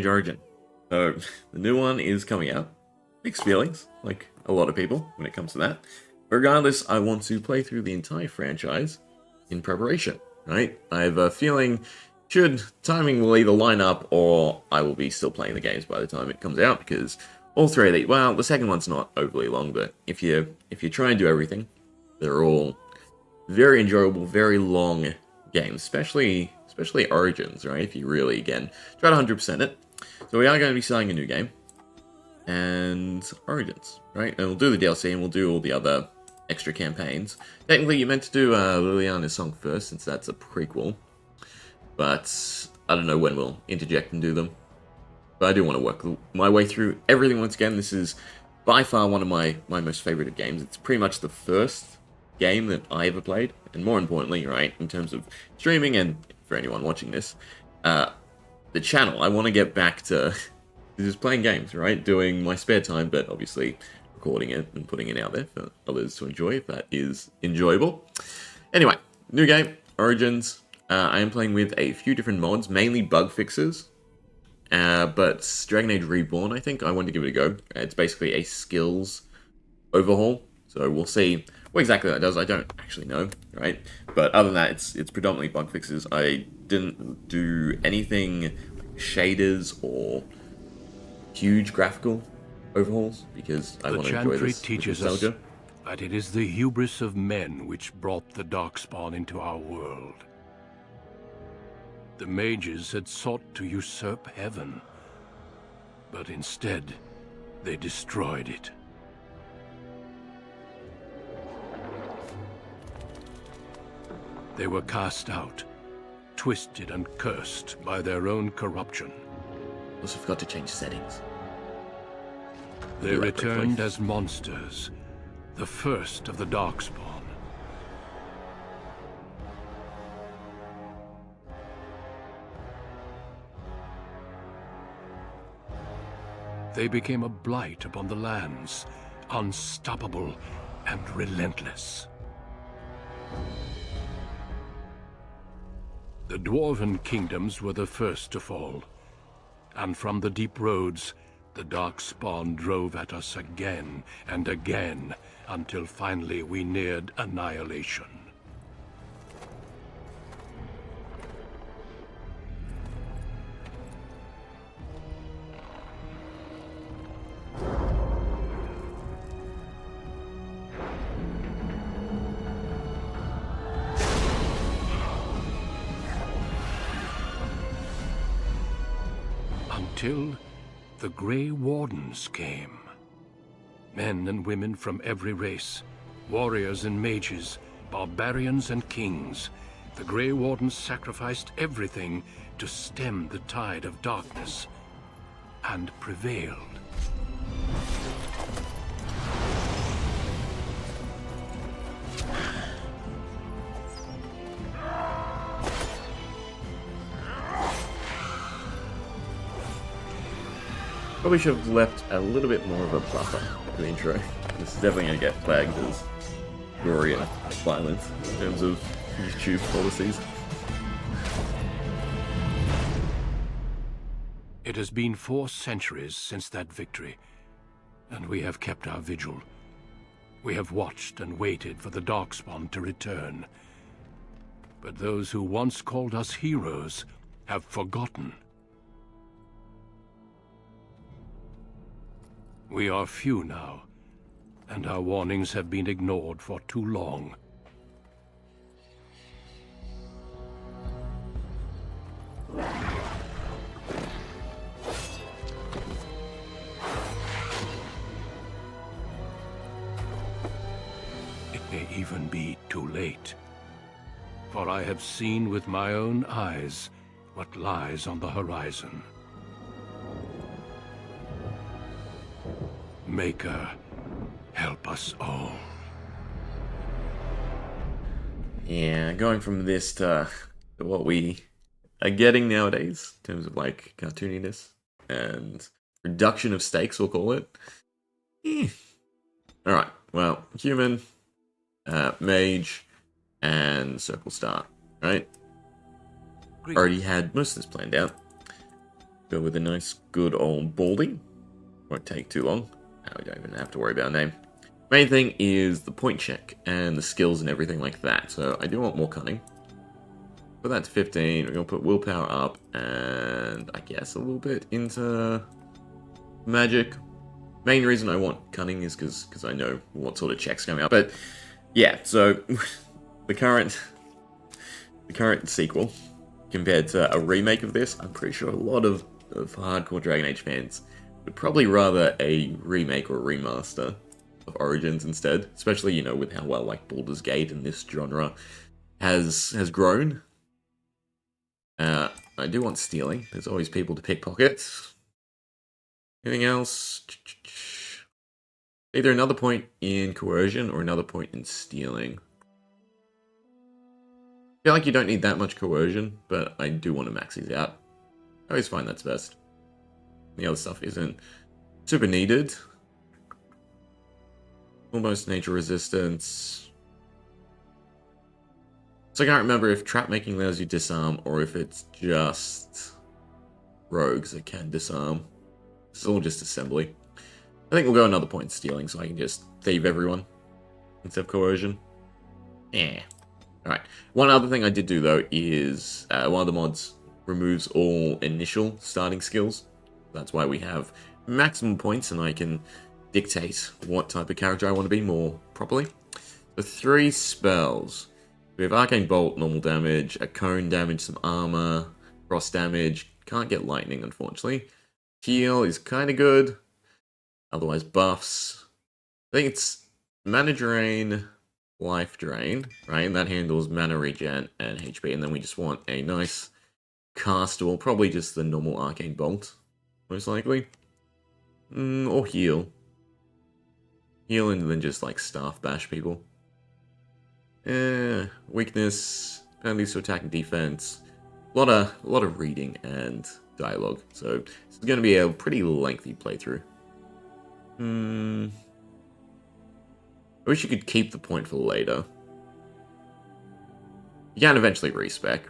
Origin. So the new one is coming out. Mixed feelings, like a lot of people when it comes to that. Regardless, I want to play through the entire franchise in preparation, right? I have a feeling timing will either line up or I will be still playing the games by the time it comes out, because all three of these, well, the second one's not overly long, but if you try and do everything, they're all very enjoyable, very long games, especially Origins, right? If you really, again, try to 100% it. So we are going to be starting a new game, and Origins, right? And we'll do the DLC, and we'll do all the other extra campaigns. Technically, you're meant to do Liliana's song first, since that's a prequel, but I don't know when we'll interject and do them. But I do want to work my way through everything once again. This is by far one of my most favorite games. It's pretty much the first game that I ever played, and more importantly, right, in terms of streaming and for anyone watching this, the channel, I want to get back to just playing games, right, doing my spare time, but obviously recording it and putting it out there for others to enjoy if that is enjoyable. Anyway, new game, Origins. I am playing with a few different mods, mainly bug fixes, but Dragon Age Reborn, I think I want to give it a go. It's basically a skills overhaul, so we'll see what exactly that does. I don't actually know, right? But other than that, it's predominantly bug fixes. I didn't do anything like shaders or huge graphical overhauls because I want to enjoy this teaches us that it is the hubris of men which brought the Darkspawn into our world. The mages had sought to usurp heaven, but instead they destroyed it. They were cast out, twisted and cursed by their own corruption. Also forgot to change settings. They returned as monsters, the first of the Darkspawn. They became a blight upon the lands, unstoppable and relentless. The Dwarven kingdoms were the first to fall, and from the deep roads, the Darkspawn drove at us again and again, until finally we neared annihilation. Until the Grey Wardens came. Men and women from every race, warriors and mages, barbarians and kings. The Grey Wardens sacrificed everything to stem the tide of darkness, and prevailed. Probably should have left a little bit more of a buffer for the intro. This is definitely going to get flagged as gory and violent in terms of YouTube policies. It has been 4 centuries since that victory, and we have kept our vigil. We have watched and waited for the Darkspawn to return. But those who once called us heroes have forgotten. We are few now, and our warnings have been ignored for too long. It may even be too late, for I have seen with my own eyes what lies on the horizon. Maker, help us all. Yeah, going from this to what we are getting nowadays, in terms of like cartooniness and reduction of stakes, we'll call it. Alright, well, human, mage, and circle start, right? Already had most of this planned out. Go with a nice, good old Baldy. Won't take too long. Now we don't even have to worry about a name. Main thing is the point check and the skills and everything like that. So I do want more cunning. Put that to 15. We're going to put willpower up and I guess a little bit into magic. Main reason I want cunning is because I know what sort of checks coming up. But yeah, so the current sequel compared to a remake of this, I'm pretty sure a lot of hardcore Dragon Age fans would probably rather a remake or remaster of Origins instead, especially, you know, with how well like Baldur's Gate and this genre has grown. I do want stealing. There's always people to pickpocket. Anything else? Either another point in coercion or another point in stealing. I feel like you don't need that much coercion, but I do want to max these out. I always find that's best. The other stuff isn't super needed. Almost nature resistance. So I can't remember if trap making allows you disarm or if it's just rogues that can disarm. It's all just assembly. I think we'll go another point in stealing so I can just thieve everyone instead of coercion. Yeah. Alright. One other thing I did do though is one of the mods removes all initial starting skills. That's why we have maximum points and I can dictate what type of character I want to be more properly. So 3 spells. We have Arcane Bolt, normal damage, a cone damage, some armor, frost damage. Can't get lightning, unfortunately. Heal is kind of good. Otherwise, buffs. I think it's mana drain, life drain, right? And that handles mana regen and HP. And then we just want a nice castable, probably just the normal Arcane Bolt, most likely. Or heal. Heal and then just like staff bash people. Weakness, penalties to attack and defense. A lot of reading and dialogue. So this is going to be a pretty lengthy playthrough. I wish you could keep the point for later. You can eventually respec.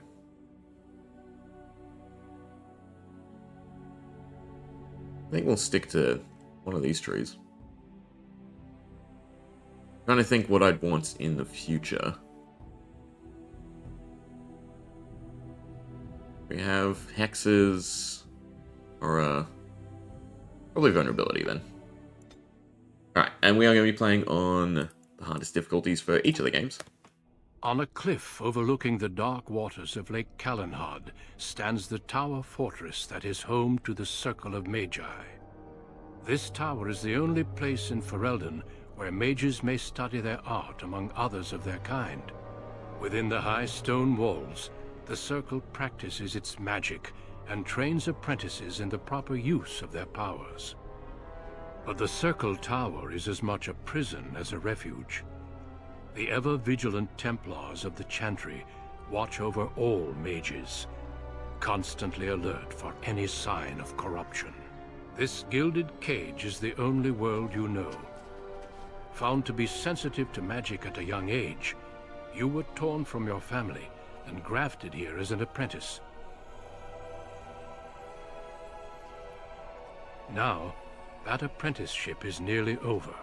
I think we'll stick to one of these trees. Trying to think what I'd want in the future. We have hexes, or probably vulnerability then. Alright, and we are going to be playing on the hardest difficulties for each of the games. On a cliff overlooking the dark waters of Lake Kallenhad stands the tower fortress that is home to the Circle of Magi. This tower is the only place in Ferelden where mages may study their art among others of their kind. Within the high stone walls, the Circle practices its magic and trains apprentices in the proper use of their powers. But the Circle Tower is as much a prison as a refuge. The ever-vigilant Templars of the Chantry watch over all mages, constantly alert for any sign of corruption. This gilded cage is the only world you know. Found to be sensitive to magic at a young age, you were torn from your family and grafted here as an apprentice. Now, that apprenticeship is nearly over.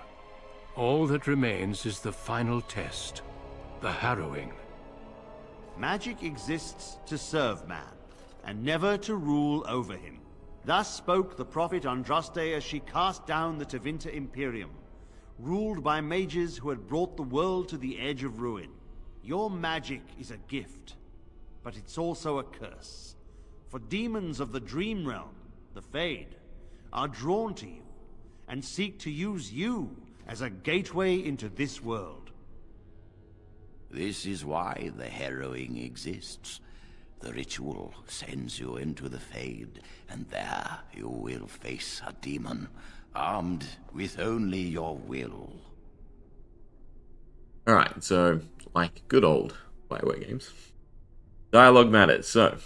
All that remains is the final test, the harrowing. Magic exists to serve man, and never to rule over him. Thus spoke the prophet Andraste as she cast down the Tevinter Imperium, ruled by mages who had brought the world to the edge of ruin. Your magic is a gift, but it's also a curse. For demons of the Dream Realm, the Fade, are drawn to you, and seek to use you as a gateway into this world. This is why the harrowing exists. The ritual sends you into the Fade, and there you will face a demon, armed with only your will. Alright, so, like good old Bioware games. Dialogue matters, so...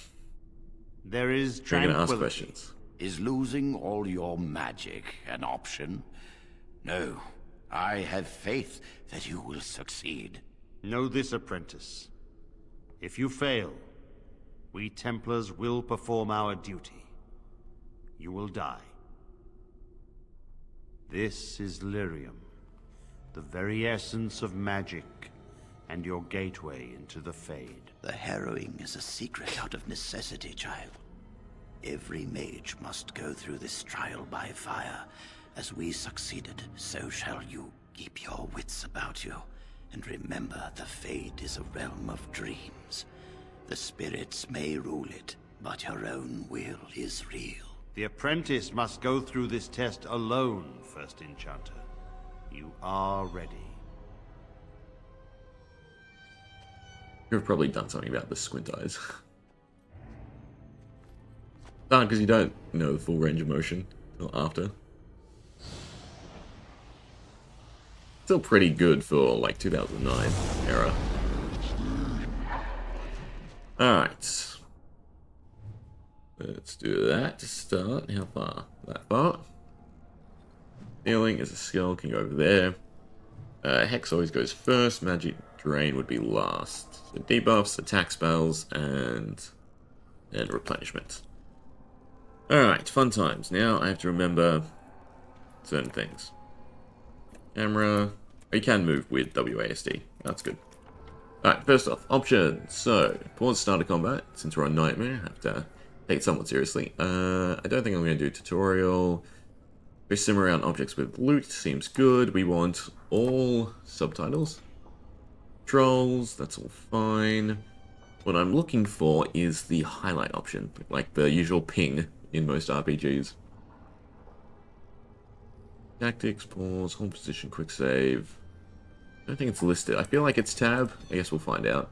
There is You're gonna ask tranquility. questions. Is losing all your magic an option? No, I have faith that you will succeed. Know this, apprentice. If you fail, we Templars will perform our duty. you will die. This is lyrium, the very essence of magic, and your gateway into the Fade. The harrowing is a secret out of necessity, child. Every mage must go through this trial by fire. As we succeeded, so shall you. Keep your wits about you, and remember the Fade is a realm of dreams. The spirits may rule it, but your own will is real. The apprentice must go through this test alone, First Enchanter. You are ready. You've probably done something about the squint eyes. Because you don't know the full range of motion until after. Still pretty good for like 2009 era. Alright. Let's do that to start. How far? That far. Healing is a skill, can go over there. Hex always goes first, magic drain would be last. So debuffs, attack spells, and replenishment. Alright, fun times. Now I have to remember certain things. Camera. You can move with WASD. That's good. Alright, first off, options. So, pause start of combat. Since we're on Nightmare, I have to take it somewhat seriously. I don't think I'm going to do tutorial. We sim around objects with loot. Seems good. We want all subtitles. Trolls, that's all fine. What I'm looking for is the highlight option, like the usual ping in most RPGs. Tactics, pause, hold position, quick save. I don't think it's listed. I feel like it's tab. I guess we'll find out.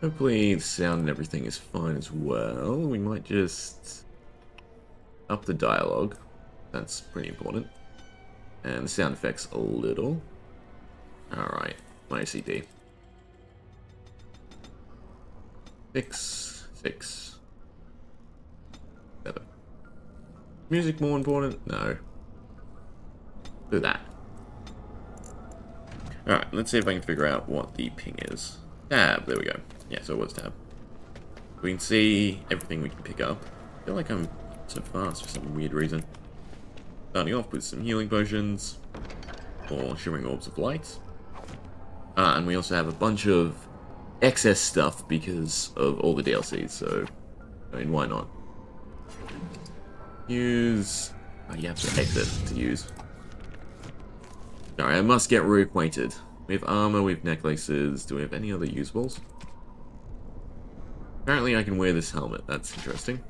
Hopefully the sound and everything is fine as well. We might just up the dialogue. That's pretty important. And the sound effects a little. Alright, my OCD. 6, 6, 7. Music more important? No. Do that. Alright, let's see if I can figure out what the ping is. Tab, there we go. Yeah, so it was tab. We can see everything we can pick up. I feel like I'm so fast for some weird reason. Starting off with some healing potions, or shimmering orbs of light. And we also have a bunch of excess stuff because of all the DLCs, so, I mean, why not? Use... Oh, you have to exit to use. Sorry, I must get reacquainted. We have armor, we have necklaces. Do we have any other usables? Apparently I can wear this helmet, that's interesting.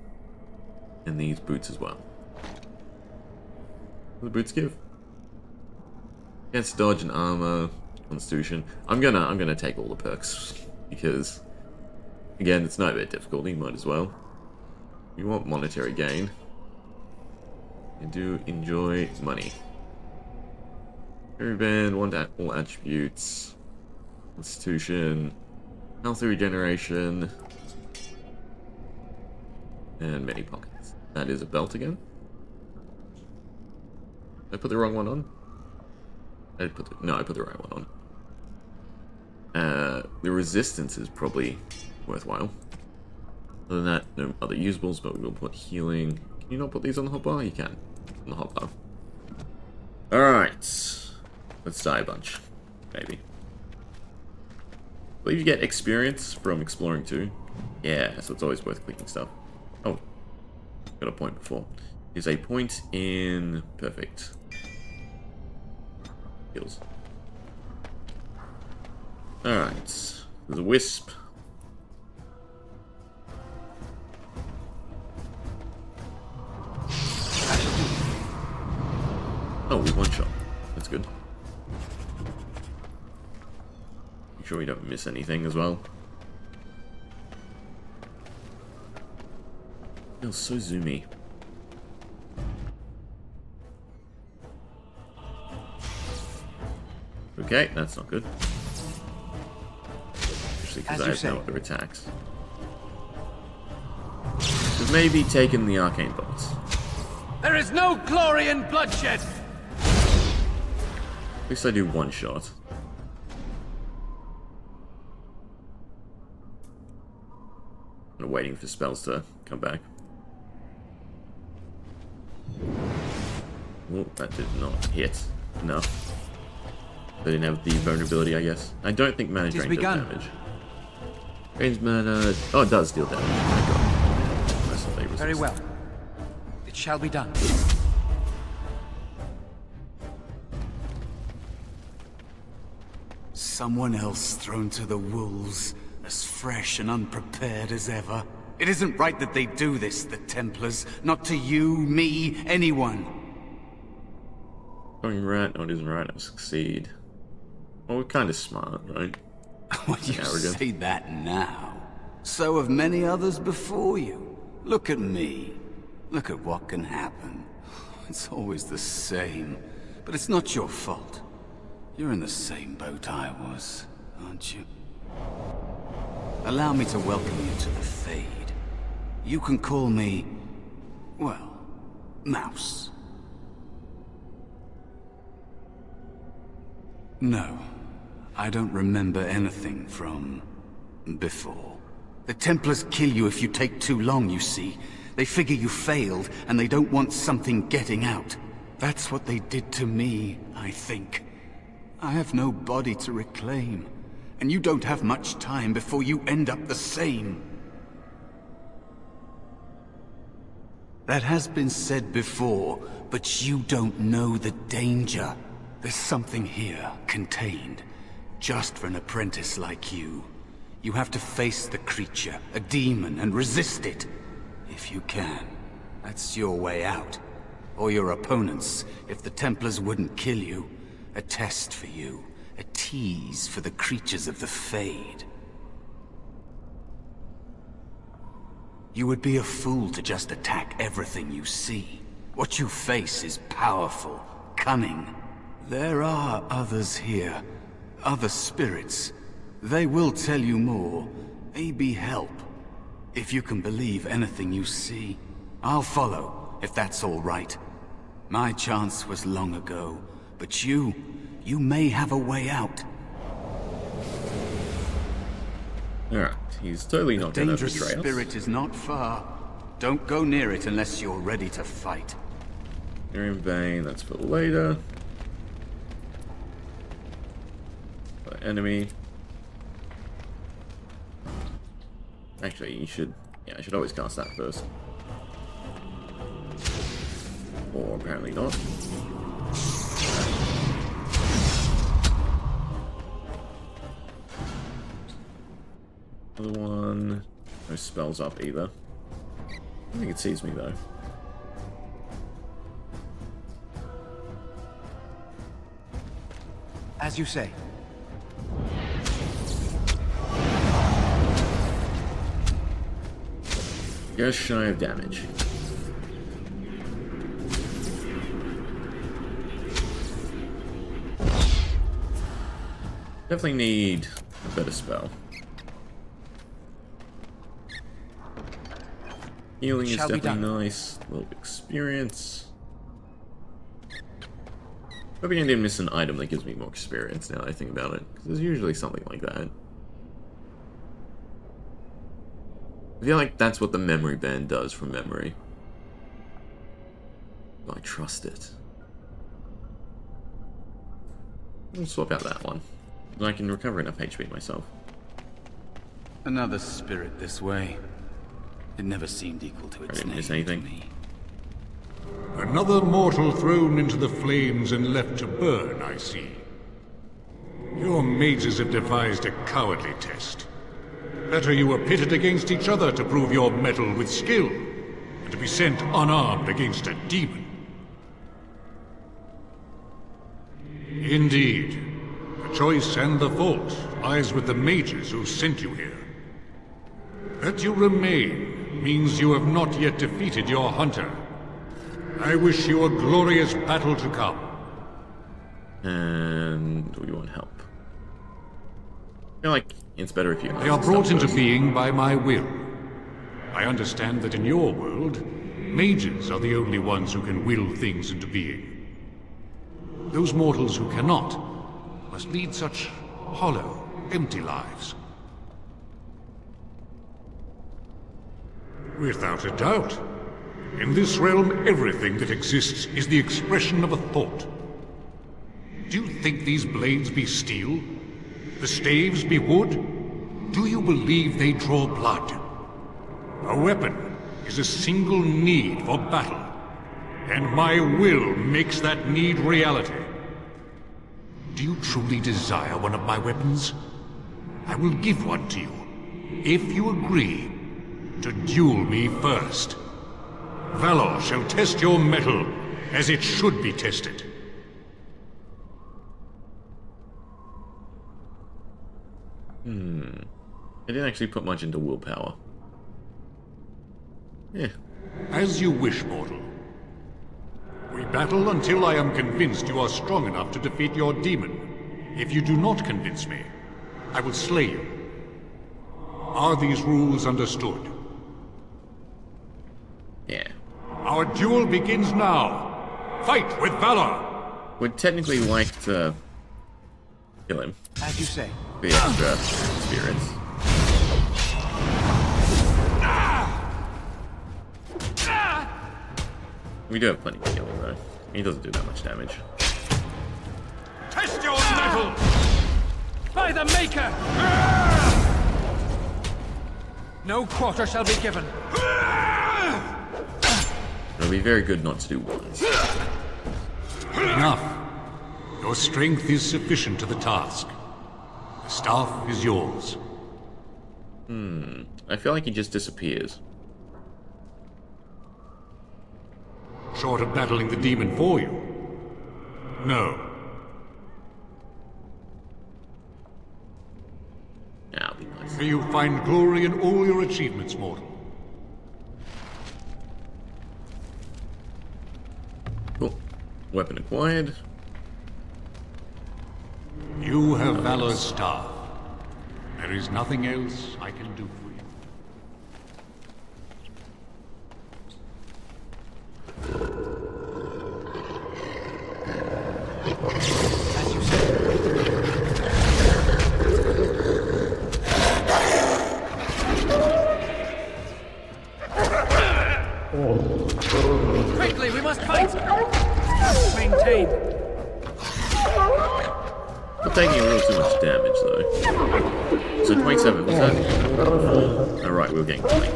And these boots as well. What do the boots give? Against dodge and armor, constitution. I'm gonna take all the perks. Because, again, it's Nightmare difficulty, might as well. We want monetary gain. I do enjoy money. Fairy Band, all attributes. Constitution. Healthy regeneration. And many pockets. That is a belt again. Did I put the wrong one on? I put the right one on. The resistance is probably worthwhile. Other than that, no other usables, but we will put healing. Can you not put these on the hotbar? You can. On the hotbar. Alright. Let's die a bunch. Maybe. I believe you get experience from exploring too. Yeah, so it's always worth clicking stuff. Oh. Got a point before. Is a point in... Perfect. Heals. Alright. There's a wisp. Oh, we one shot. That's good. Make sure we don't miss anything as well. Feels so zoomy. Okay, that's not good. Especially because I have no other attacks. We've maybe taken the arcane bolts. There is no glory in bloodshed! At least I do one shot. I'm waiting for spells to come back. Oh, that did not hit enough. They didn't have the vulnerability, I guess. I don't think mana drain does damage. Drains mana... Oh, it does deal damage. Oh my god. Mercifully resist. Very well. It shall be done. Someone else thrown to the wolves, as fresh and unprepared as ever. It isn't right that they do this, the Templars. Not to you, me, anyone. Going right, no it isn't right, I'll succeed. Well, we're kind of smart, right? Well, you say that now. So have many others before you. Look at me. Look at what can happen. It's always the same. But it's not your fault. You're in the same boat I was, aren't you? Allow me to welcome you to the Fade. You can call me, well, Mouse. No, I don't remember anything from before. The Templars kill you if you take too long, you see. They figure you failed, and they don't want something getting out. That's what they did to me, I think. I have no body to reclaim, and you don't have much time before you end up the same. That has been said before, but you don't know the danger. There's something here, contained, just for an apprentice like you. You have to face the creature, a demon, and resist it. If you can. That's your way out. Or your opponents, if the Templars wouldn't kill you. A test for you. A tease for the creatures of the Fade. You would be a fool to just attack everything you see. What you face is powerful, cunning. There are others here. Other spirits. They will tell you more. Maybe help. If you can believe anything you see. I'll follow, if that's all right. My chance was long ago. But you may have a way out. Alright, he's totally not gonna betray us. The dangerous spirit is not far. Don't go near it unless you're ready to fight. You're in vain, that's for later. Enemy. Actually, you should... Yeah, I should always cast that first. Or apparently not. Other one... No spells up either. I don't think it sees me though. As you say. Just shy of damage. Definitely need a better spell. Healing is definitely nice. A little experience. Hoping I didn't miss an item that gives me more experience now that I think about it. Because there's usually something like that. I feel like that's what the memory band does from memory. I trust it. I'll swap out that one. And I can recover enough HP myself. Another spirit this way. It never seemed equal to its didn't name miss anything. to me. Another mortal thrown into the flames and left to burn, I see. Your mages have devised a cowardly test. Better you were pitted against each other to prove your mettle with skill, and to be sent unarmed against a demon. Indeed. The choice and the fault lies with the mages who sent you here. That you remain means you have not yet defeated your hunter. I wish you a glorious battle to come. And we want help. I feel like it's better if you... They are brought into being by my will. I understand that in your world, mages are the only ones who can will things into being. Those mortals who cannot must lead such hollow, empty lives. Without a doubt. In this realm, everything that exists is the expression of a thought. Do you think these blades be steel? The staves be wood? Do you believe they draw blood? A weapon is a single need for battle, and my will makes that need reality. Do you truly desire one of my weapons? I will give one to you, if you agree to duel me first. Valor shall test your mettle as it should be tested. I didn't actually put much into willpower. Yeah. As you wish, mortal. We battle until I am convinced you are strong enough to defeat your demon. If you do not convince me, I will slay you. Are these rules understood? Yeah. Our duel begins now. Fight with valor! Would technically like to kill him. As you say. The extra experience. We do have plenty to kill him though. He doesn't do that much damage. Test your mettle! By the Maker! No quarter shall be given. It'll be very good not to do ones. Enough. Your strength is sufficient to the task. The staff is yours. I feel like he just disappears. Short of battling the demon for you? No. That'll be nice. May you find glory in all your achievements, mortal. Cool. Weapon acquired. You have Valor's staff. There is nothing else I can do for you. As you say. Quickly, we must fight! Maintain. Not taking a little too much damage though. So 27, was that? Alright, we were getting 20.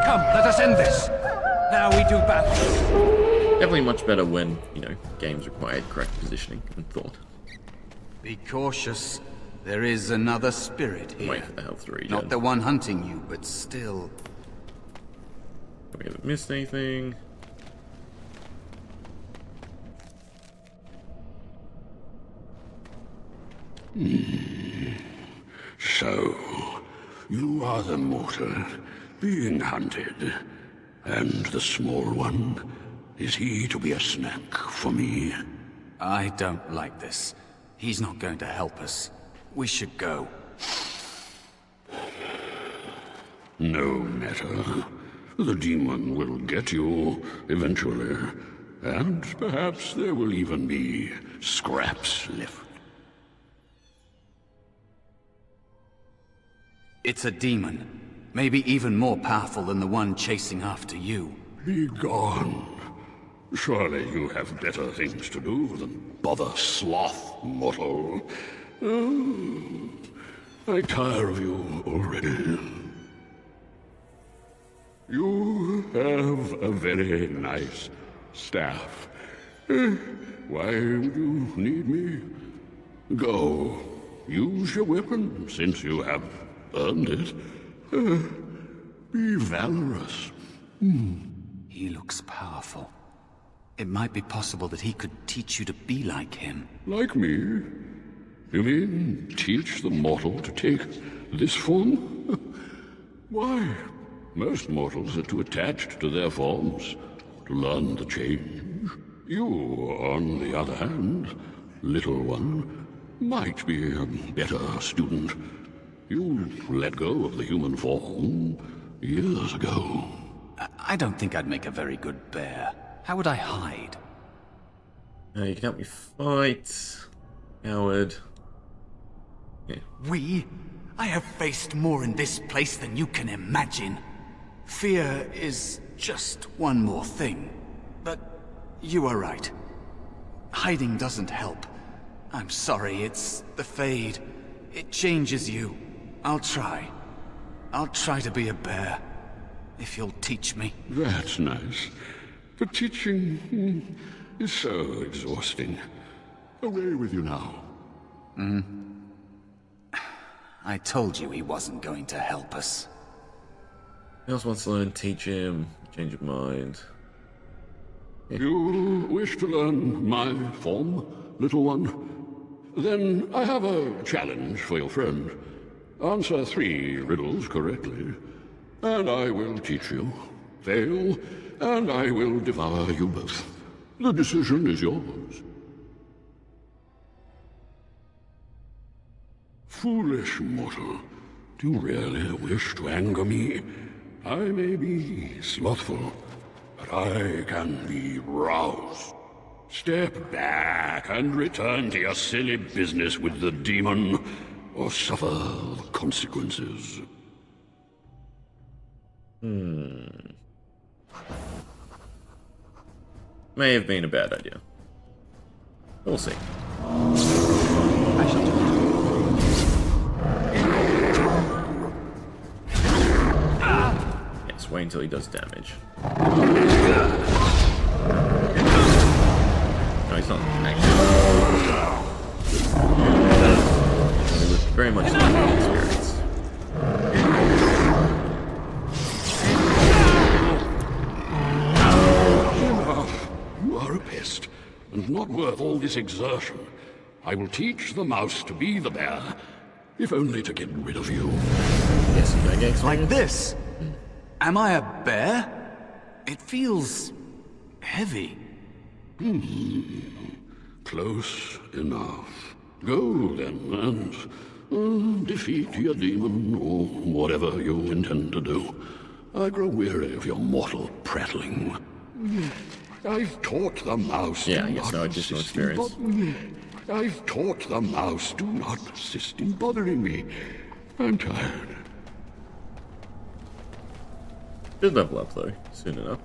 Come, let us end this. Now we do battle. Definitely much better when, you know, games required correct positioning and thought. Be cautious. There is another spirit here. Wait for the health to regen. Not the one hunting you, but still. We haven't missed anything. So, you are the mortal being hunted. And the small one, is he to be a snack for me? I don't like this. He's not going to help us. We should go. No matter. The demon will get you eventually. And perhaps there will even be scraps left. It's a demon. Maybe even more powerful than the one chasing after you. Be gone. Surely you have better things to do than bother sloth, mortal. Oh, I tire of you already. You have a very nice staff. Why would you need me? Go. Use your weapon, since you have earned it. Be valorous. He looks powerful. It might be possible that he could teach you to be like him. Like me? You mean teach the mortal to take this form? Why, most mortals are too attached to their forms to learn the change. You, on the other hand, little one, might be a better student. You let go of the human form years ago. I don't think I'd make a very good bear. How would I hide? You can help me fight. Coward. Yeah. We? I have faced more in this place than you can imagine. Fear is just one more thing. But you are right. Hiding doesn't help. I'm sorry, it's the Fade. It changes you. I'll try. I'll try to be a bear. If you'll teach me. That's nice. But teaching is so exhausting. Away with you now. I told you he wasn't going to help us. He else wants to learn, teach him, change of mind. You wish to learn my form, little one? Then I have a challenge for your friend. Answer 3 riddles correctly, and I will teach you. Fail, and I will devour you both. The decision is yours. Foolish mortal, do you really wish to anger me? I may be slothful, but I can be roused. Step back and return to your silly business with the demon, or suffer the consequences. May have been a bad idea. We'll see. I shall do it. Yes, wait until he does damage. No, he's not actually. He was very much an experience. Enough. You are a pest, and not worth all this exertion. I will teach the mouse to be the bear, if only to get rid of you. Yes, you don't get experience. Like this? Am I a bear? It feels heavy. Close enough. Go then, and defeat your demon, or whatever you intend to do. I grow weary of your mortal prattling. I've taught the mouse. Yeah, do I guess not no additional persist in experience. I've taught the mouse. Do not persist in bothering me. I'm tired. Should level up though, soon enough.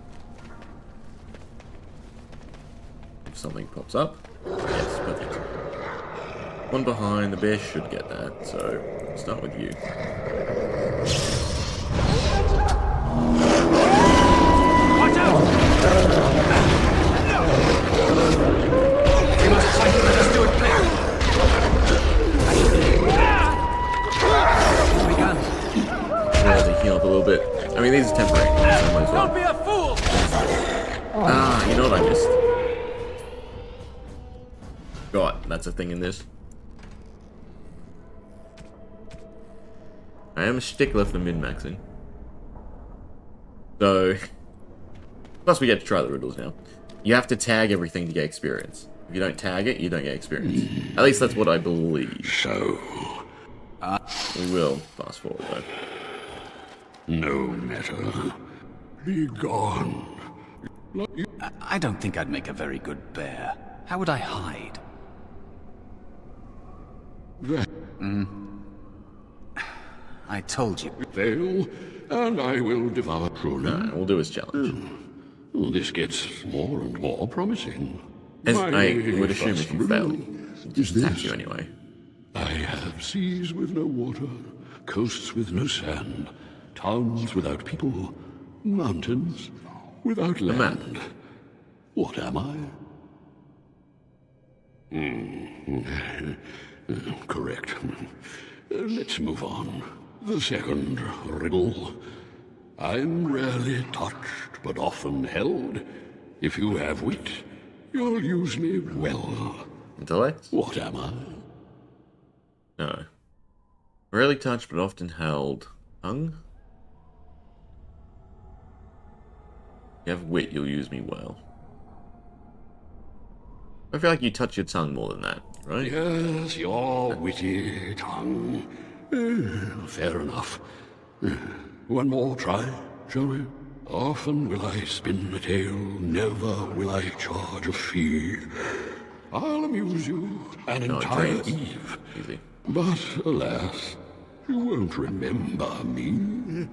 If something pops up. Yes, perfect. One behind, the bear should get that, so start with you. Watch out! We must fight it. Let us do it clear. We can. Yeah, to heal up a little bit. I mean, these are temporary, so I might as well. Don't be a fool! Ah, you know what I missed? God, that's a thing in this. I am a stickler for min-maxing. So, plus we get to try the riddles now. You have to tag everything to get experience. If you don't tag it, you don't get experience. At least that's what I believe. So, We will fast forward though. no matter. Be gone. I don't think I'd make a very good bear. How would I hide? That I told you. fail, and I will devour truly. Alright, we'll do his challenge. This gets more and more promising. As My I would assume if you first fail, riddle it is attacks this. you anyway. I have seas with no water, coasts with no sand, towns without people, mountains without map. land. What am I? Correct. Let's move on. The second riddle. I'm rarely touched, but often held. If you have wit, you'll use me well. Intellect? What am I? No. Rarely touched but often held. Tongue? You have wit, you'll use me well. I feel like you touch your tongue more than that, right? Yes, your witty tongue. Fair enough. One more try, shall we? Often will I spin a tale, never will I charge a fee. I'll amuse you an No, entire dreams. eve. Easy. But alas, you won't remember me.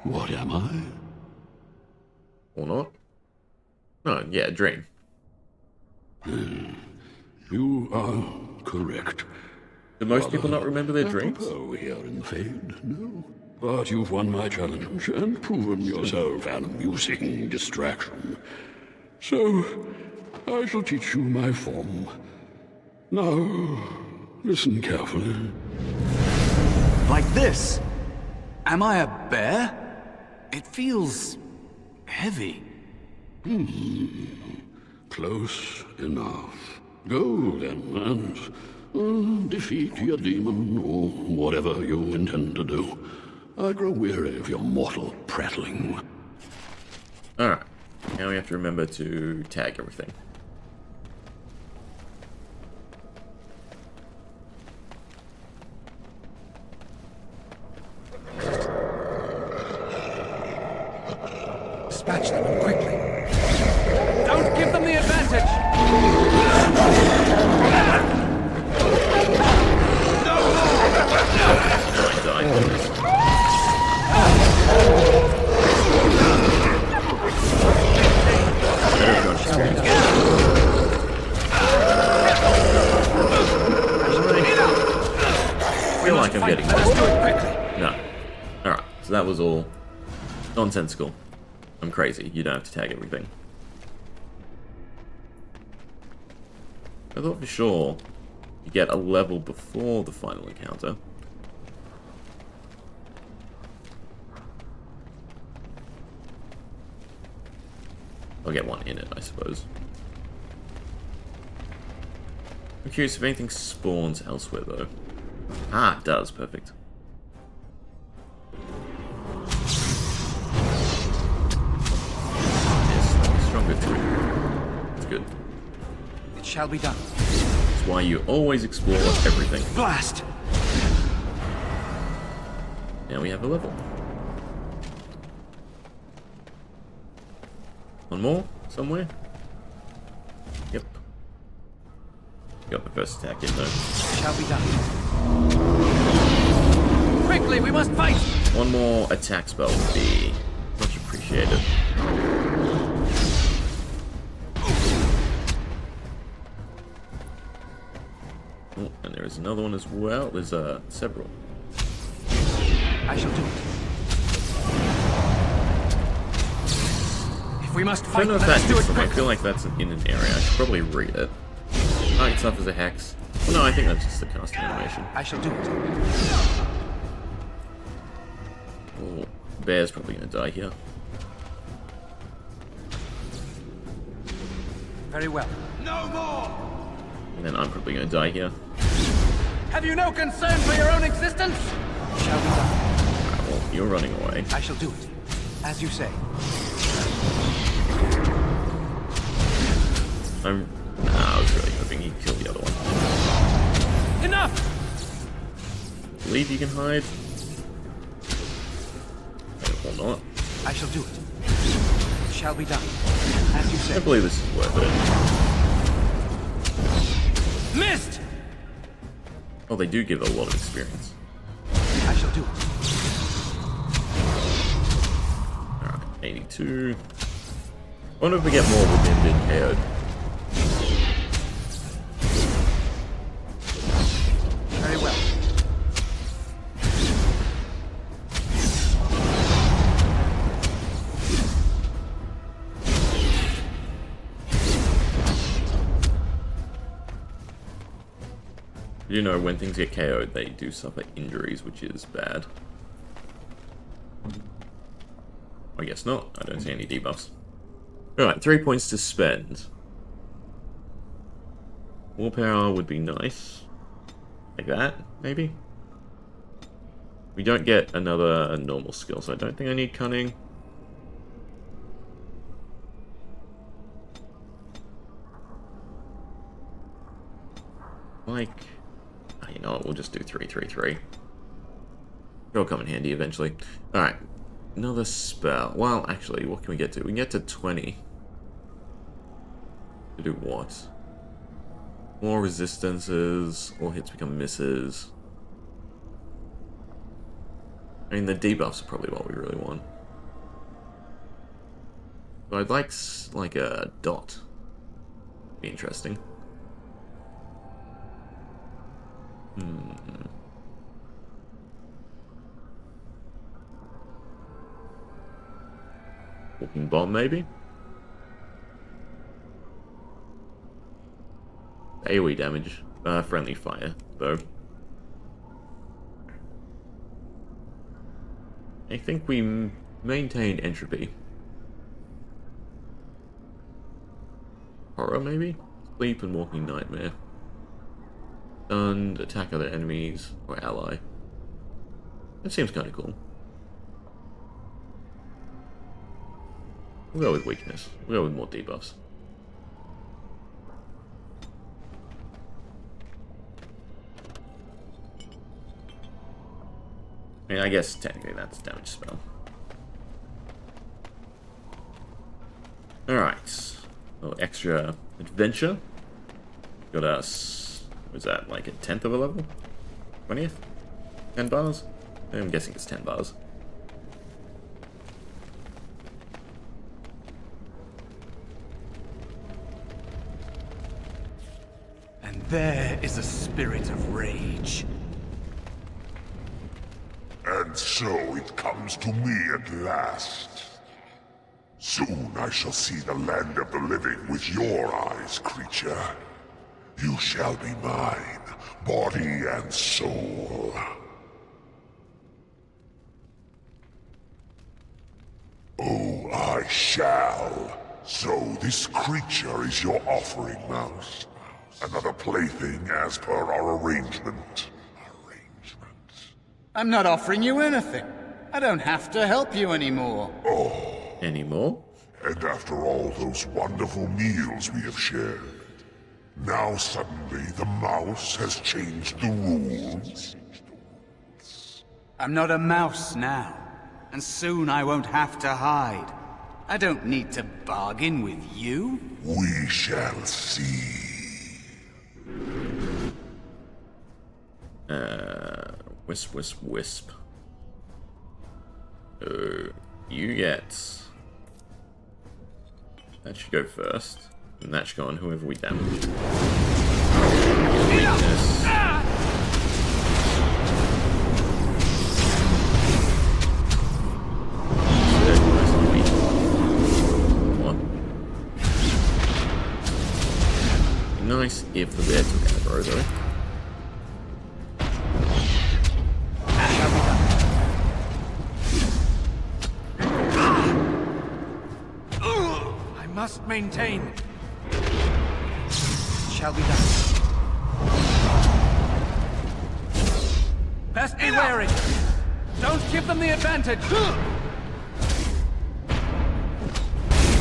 What am I? Or not? No, yeah, dream. You are correct. Do most people not remember their dreams? Apropos here in the Fade, no. But you've won my challenge and proven yourself an amusing distraction. So, I shall teach you my form. Now, listen carefully. Like this? Am I a bear? It feels heavy. Close enough. Go then, and defeat your demon, or whatever you intend to do. I grow weary of your mortal prattling. Alright. Now we have to remember to tag everything. Dispatch them and quickly. Don't give them the advantage! I died. I feel like I'm getting Let's do it quickly. No. Alright, so that was all nonsensical. I'm crazy. You don't have to tag everything. I thought for sure you get a level before the final encounter. I'll get one in it, I suppose. I'm curious if anything spawns elsewhere, though. Ah, it does. Perfect. Yes, stronger too. It's good. It shall be done. That's why you always explore everything. Blast! Now we have a level. One more? Somewhere? Yep. Got my first attack in though. Shall be done. Quickly, we must fight! One more attack spell would be much appreciated. Oh, and there is another one as well. There's several. I shall do it. If we must I fight, don't know if let us that do it is something. I quickly. feel like that's in an area. I should probably read it. Target suffers a hex. Well, no, I think that's just the casting animation. I shall do it. Oh, bear's probably gonna die here. Very well. And then I'm probably gonna die here. Have you no concern for your own existence? Shall be done. Alright, well, you're running away. I shall do it. As you say. I was really hoping he'd kill the other one. Enough! Believe you can hide? Or not. I shall do it. It shall be done. As you I say. believe this is worth it. Missed! Oh, they do give a lot of experience. I shall do it. Alright, 82. I wonder if we get more with him being KO'd. Very well. You know, when things get KO'd, they do suffer injuries, which is bad. I guess not. I don't see any debuffs. Alright, 3 points to spend. Willpower would be nice. Like that, maybe? We don't get another normal skill, so I don't think I need cunning. Like... oh, you know what, we'll just do 3, 3, 3. It'll come in handy eventually. Alright, another spell. Well, actually, what can we get to? We can get to 20. To do what? More resistances, all hits become misses. I mean, the debuffs are probably what we really want. But I'd like like a dot. Be interesting. Walking bomb, maybe? AoE damage. Friendly fire, though. I think we maintain entropy. Horror, maybe? Sleep and walking nightmare. Stunned, attack other enemies, or ally. That seems kind of cool. We'll go with weakness. We'll go with more debuffs. I mean, I guess technically that's a damage spell. Alright. Oh, extra adventure. Got us. Was that like a 10th of a level? 20th? 10 bars? I'm guessing it's 10 bars. And there is a spirit of rage. And so it comes to me at last. Soon I shall see the land of the living with your eyes, creature. You shall be mine, body and soul. Oh, I shall. So this creature is your offering, Mouse. Another plaything as per our arrangement. I'm not offering you anything. I don't have to help you anymore. Anymore? And after all those wonderful meals we have shared, now suddenly the mouse has changed the rules? I'm not a mouse now, and soon I won't have to hide. I don't need to bargain with you. We shall see. Wisp, wisp, wisp. You get... That should go first. And that should go on whoever we damage. Weakness. Nice if the bear took aggro though. I must maintain. Shall be done. Best be wary. Don't give them the advantage.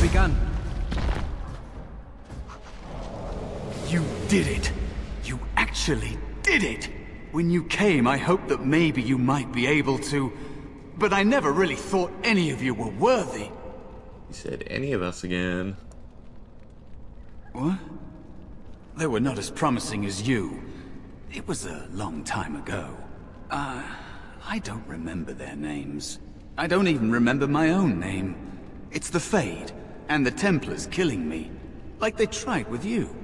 Begun. You did it. You actually did it. When you came, I hoped that maybe you might be able to, but I never really thought any of you were worthy. He said any of us again. What? They were not as promising as you. It was a long time ago. I don't remember their names. I don't even remember my own name. It's the Fade, and the Templars killing me, like they tried with you.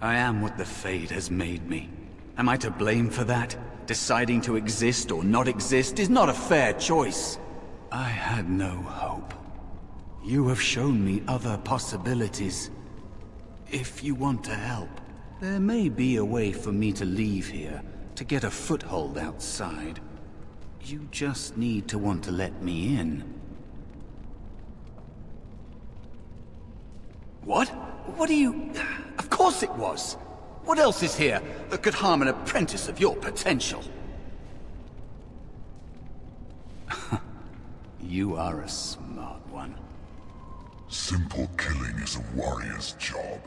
I am what the Fade has made me. Am I to blame for that? Deciding to exist or not exist is not a fair choice. I had no hope. You have shown me other possibilities. If you want to help, there may be a way for me to leave here, to get a foothold outside. You just need to want to let me in. What? What do you... Of course it was! What else is here that could harm an apprentice of your potential? You are a smart one. Simple killing is a warrior's job.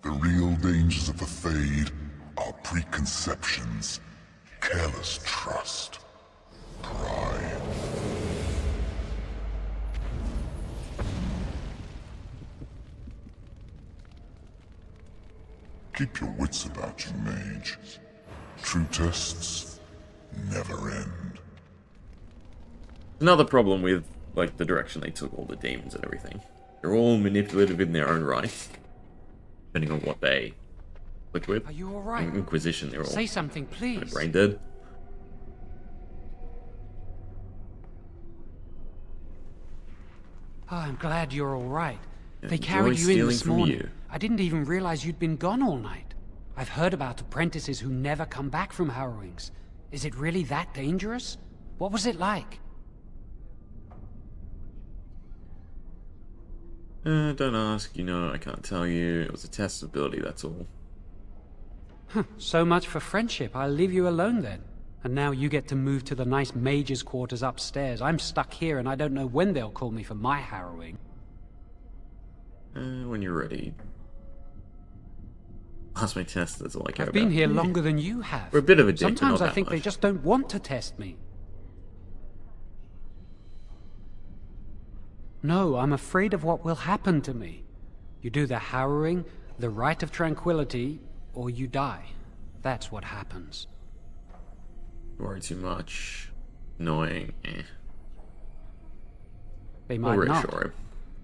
The real dangers of the Fade are preconceptions, careless trust, pride. Keep your wits about you, mage. True tests never end. Another problem with, like, the direction they took all the demons and everything. They're all manipulative in their own right, depending on what they click with. Are you alright? Inquisition, they're all Say something, kind of please. brain dead. Oh, I'm glad you're alright. They Enjoy carried you in stealing this from morning. you. I didn't even realize you'd been gone all night. I've heard about apprentices who never come back from harrowings. Is it really that dangerous? What was it like? Don't ask, you know, I can't tell you. It was a test of ability, that's all. So much for friendship. I'll leave you alone then. And now you get to move to the nice mage's quarters upstairs. I'm stuck here and I don't know when they'll call me for my harrowing. When you're ready. Pass my test, that's all I care I've about. been here longer than you have. We're a bit of a dick, but Sometimes not I that think they much. just don't want to test me. No, I'm afraid of what will happen to me. You do the harrowing, the rite of tranquility, or you die. That's what happens. Worry too much. Annoying. They I'll might not. reassure him.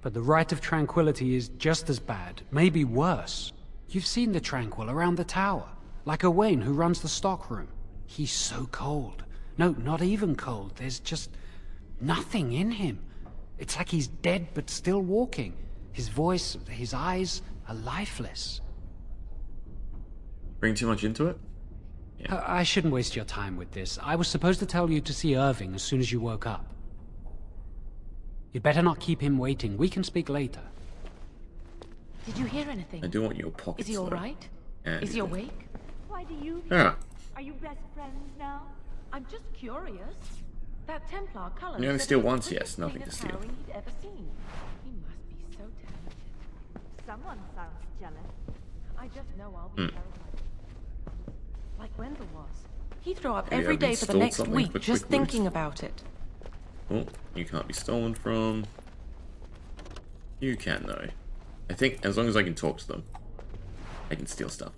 But the rite of tranquility is just as bad, maybe worse. You've seen the Tranquil around the tower, like Owain who runs the stockroom. He's so cold. No, not even cold. There's just nothing in him. It's like he's dead but still walking. His voice, his eyes are lifeless. Bring too much into it? Yeah. I shouldn't waste your time with this. I was supposed to tell you to see Irving as soon as you woke up. You'd better not keep him waiting. We can speak later. Did you hear anything? I do want your pockets. Is he all right? Is he awake? Why do you? Ah. Are you best friends now? I'm just curious. That Templar Klloo You only said steal he was once, the yes, quickest nothing king to of steal. harrowing he'd ever seen. He must be so talented. Someone sounds jealous. I just know I'll be terrified. Like Wendell was. He'd throw up Maybe every I've been day for the stole next something week for just quick moves. thinking about it. Oh, you can't be stolen from. You can, though. I think as long as I can talk to them, I can steal stuff.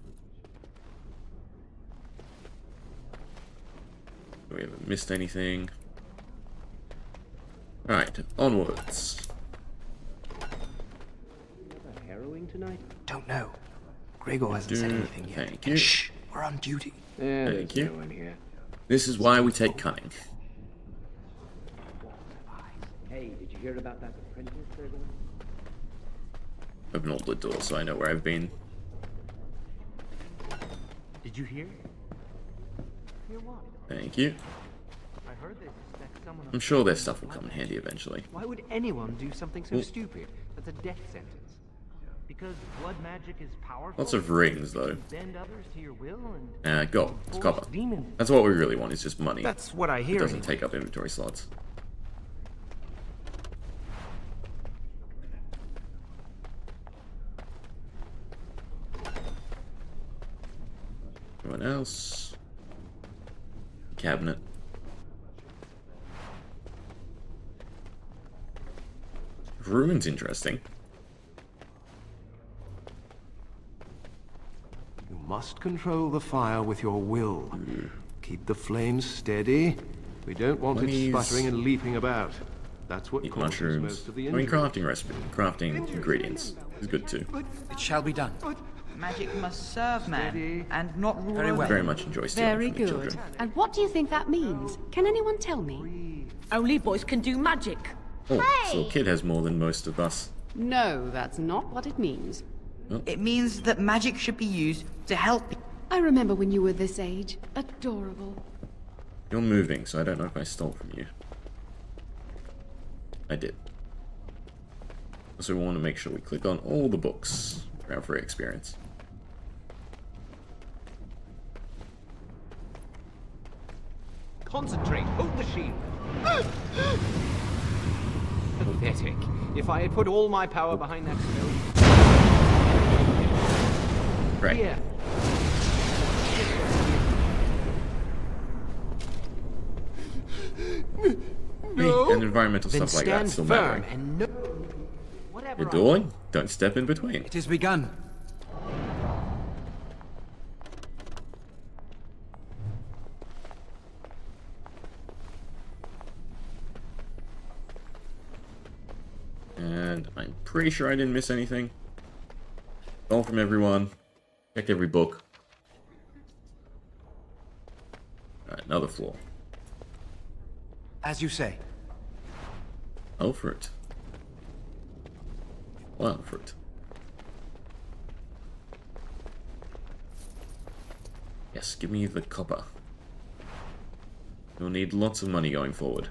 We haven't missed anything. Alright, onwards. Harrowing tonight? Don't know. Gregor hasn't said anything yet. Thank you. Shh, we're on duty. Yeah, Thank there's you. no one here. This is why we take cunning. Hey, did you hear about that apprentice they're going? Open all the doors so I know where I've been. Did you hear? Hear what? Thank you. I heard they suspect someone. I'm sure their stuff will come in handy eventually. Why would anyone do something so Well- stupid? That's a death sentence. Because blood magic is powerful. Lots of rings, though. Bend others to your will and Gold. It's copper. force demons. That's what we really want, is just money. That's what I It hear. doesn't take up inventory slots. Anyone else? Cabinet. Ruin's interesting. You must control the fire with your will. Keep the flames steady. We don't want it Bunnies. sputtering and leaping about. That's what Eat causes mushrooms. most of the I mean, injury. crafting recipe, crafting ingredients is good too. It shall be done. Magic must serve man, and not rule Very over well. Very much enjoy stealing Very from the good. children. And what do you think that means? Can anyone tell me? Only boys can do magic. Oh, this little kid has more than most of us. No, that's not what it means. It means that magic should be used to help. I remember when you were this age. Adorable. You're moving, so I don't know if I stole from you. I did. So we want to make sure we click on all the books for our free experience. Concentrate. Hold the shield. Pathetic. If I had put all my power behind that spell. Right. Here. And environmental Then stuff like that stand still firm mattering. and no. Whatever. You're dueling? Don't step in between. It has begun. And I'm pretty sure I didn't miss anything. All from everyone. Checked every book. Alright, another floor. As you say. Oh, fruit. Wow, fruit. Yes, give me the copper. You'll need lots of money going forward.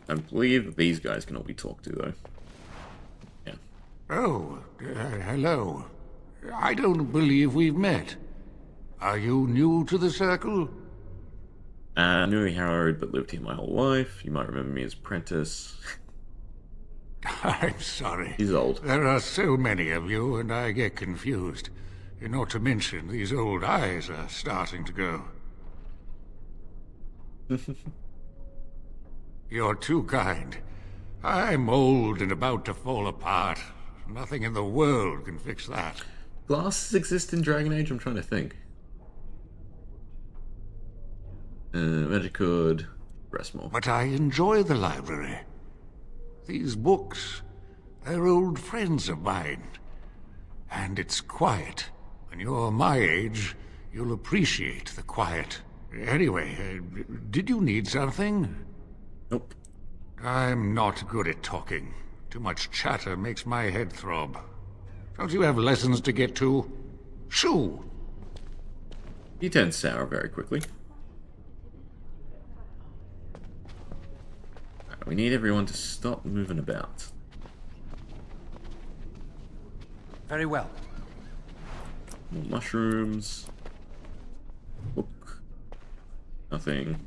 I believe these guys can all be talked to, though. Yeah. Oh, hello. I don't believe we've met. Are you new to the Circle? I knew Harold, but lived here my whole life. You might remember me as Prentice. I'm sorry. He's old. There are so many of you, and I get confused. Not to mention, these old eyes are starting to go. You're too kind. I'm old and about to fall apart. Nothing in the world can fix that. Glasses exist in Dragon Age? I'm trying to think. Magic Code, Restmore. But I enjoy the library. These books, they're old friends of mine. And it's quiet. When you're my age, you'll appreciate the quiet. Anyway, did you need something? Nope. I'm not good at talking. Too much chatter makes my head throb. Don't you have lessons to get to? Shoo! He turns sour very quickly. Right, we need everyone to stop moving about. Very well. More mushrooms. Book. Nothing.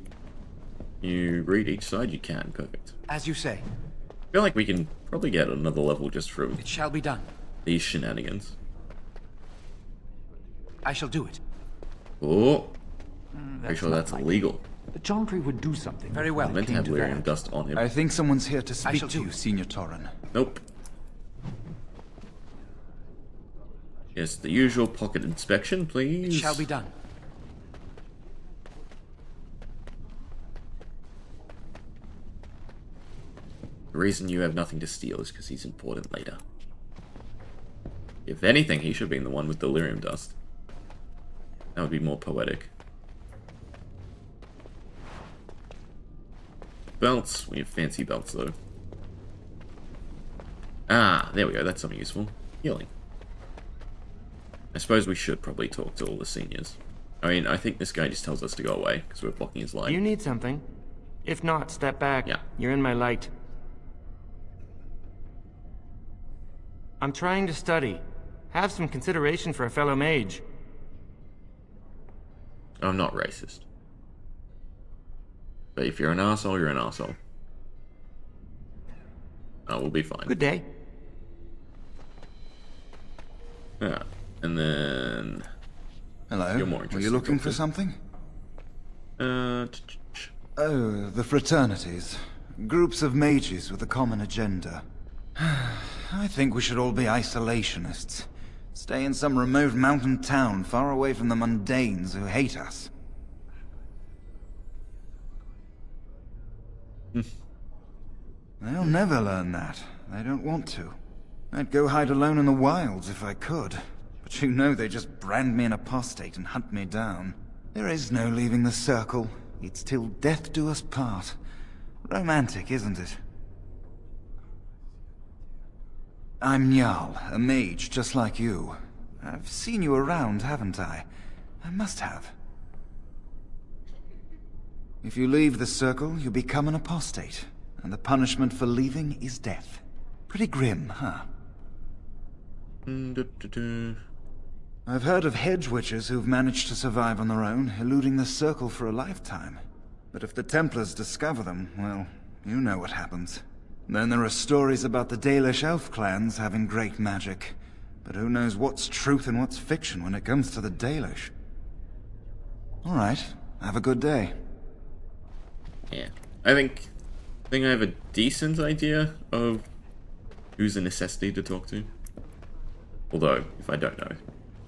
You read each side? You can. Perfect. As you say. I feel like we can probably get another level just from It shall be done. these shenanigans. I shall do it. Oh! Pretty sure that's illegal. The Chantry would do something. Very well. Meant to have lyrium dust on him. I think someone's here to I speak shall to do you, it. Senior Torren. Nope. Yes, the usual pocket inspection, please. It shall be done. The reason you have nothing to steal is because he's important later. If anything, he should have been the one with the lyrium dust. That would be more poetic. Belts. We have fancy belts, though. Ah, there we go. That's something useful. Healing. I suppose we should probably talk to all the seniors. I mean, I think this guy just tells us to go away, because we're blocking his line. You need something. If not, step back. Yeah. You're in my light. I'm trying to study. Have some consideration for a fellow mage. I'm not racist. But if you're an arsehole, you're an arsehole. Oh, we'll be fine. Good day. Yeah. And then... Hello. You're more Were interested you looking in for something? Oh, the fraternities. Groups of mages with a common agenda. I think we should all be isolationists. Stay in some remote mountain town far away from the mundanes who hate us. They'll never learn that. They don't want to. I'd go hide alone in the wilds if I could. But you know they just brand me an apostate and hunt me down. There is no leaving the Circle. It's till death do us part. Romantic, isn't it? I'm Njal, a mage just like you. I've seen you around, haven't I? I must have. If you leave the Circle, you become an apostate, and the punishment for leaving is death. Pretty grim, huh? I've heard of hedge witches who've managed to survive on their own, eluding the Circle for a lifetime. But if the Templars discover them, well, you know what happens. Then there are stories about the Dalish elf clans having great magic. But who knows what's truth and what's fiction when it comes to the Dalish? Alright, have a good day. Yeah. I think I have a decent idea of who's a necessity to talk to. Although, if I don't know,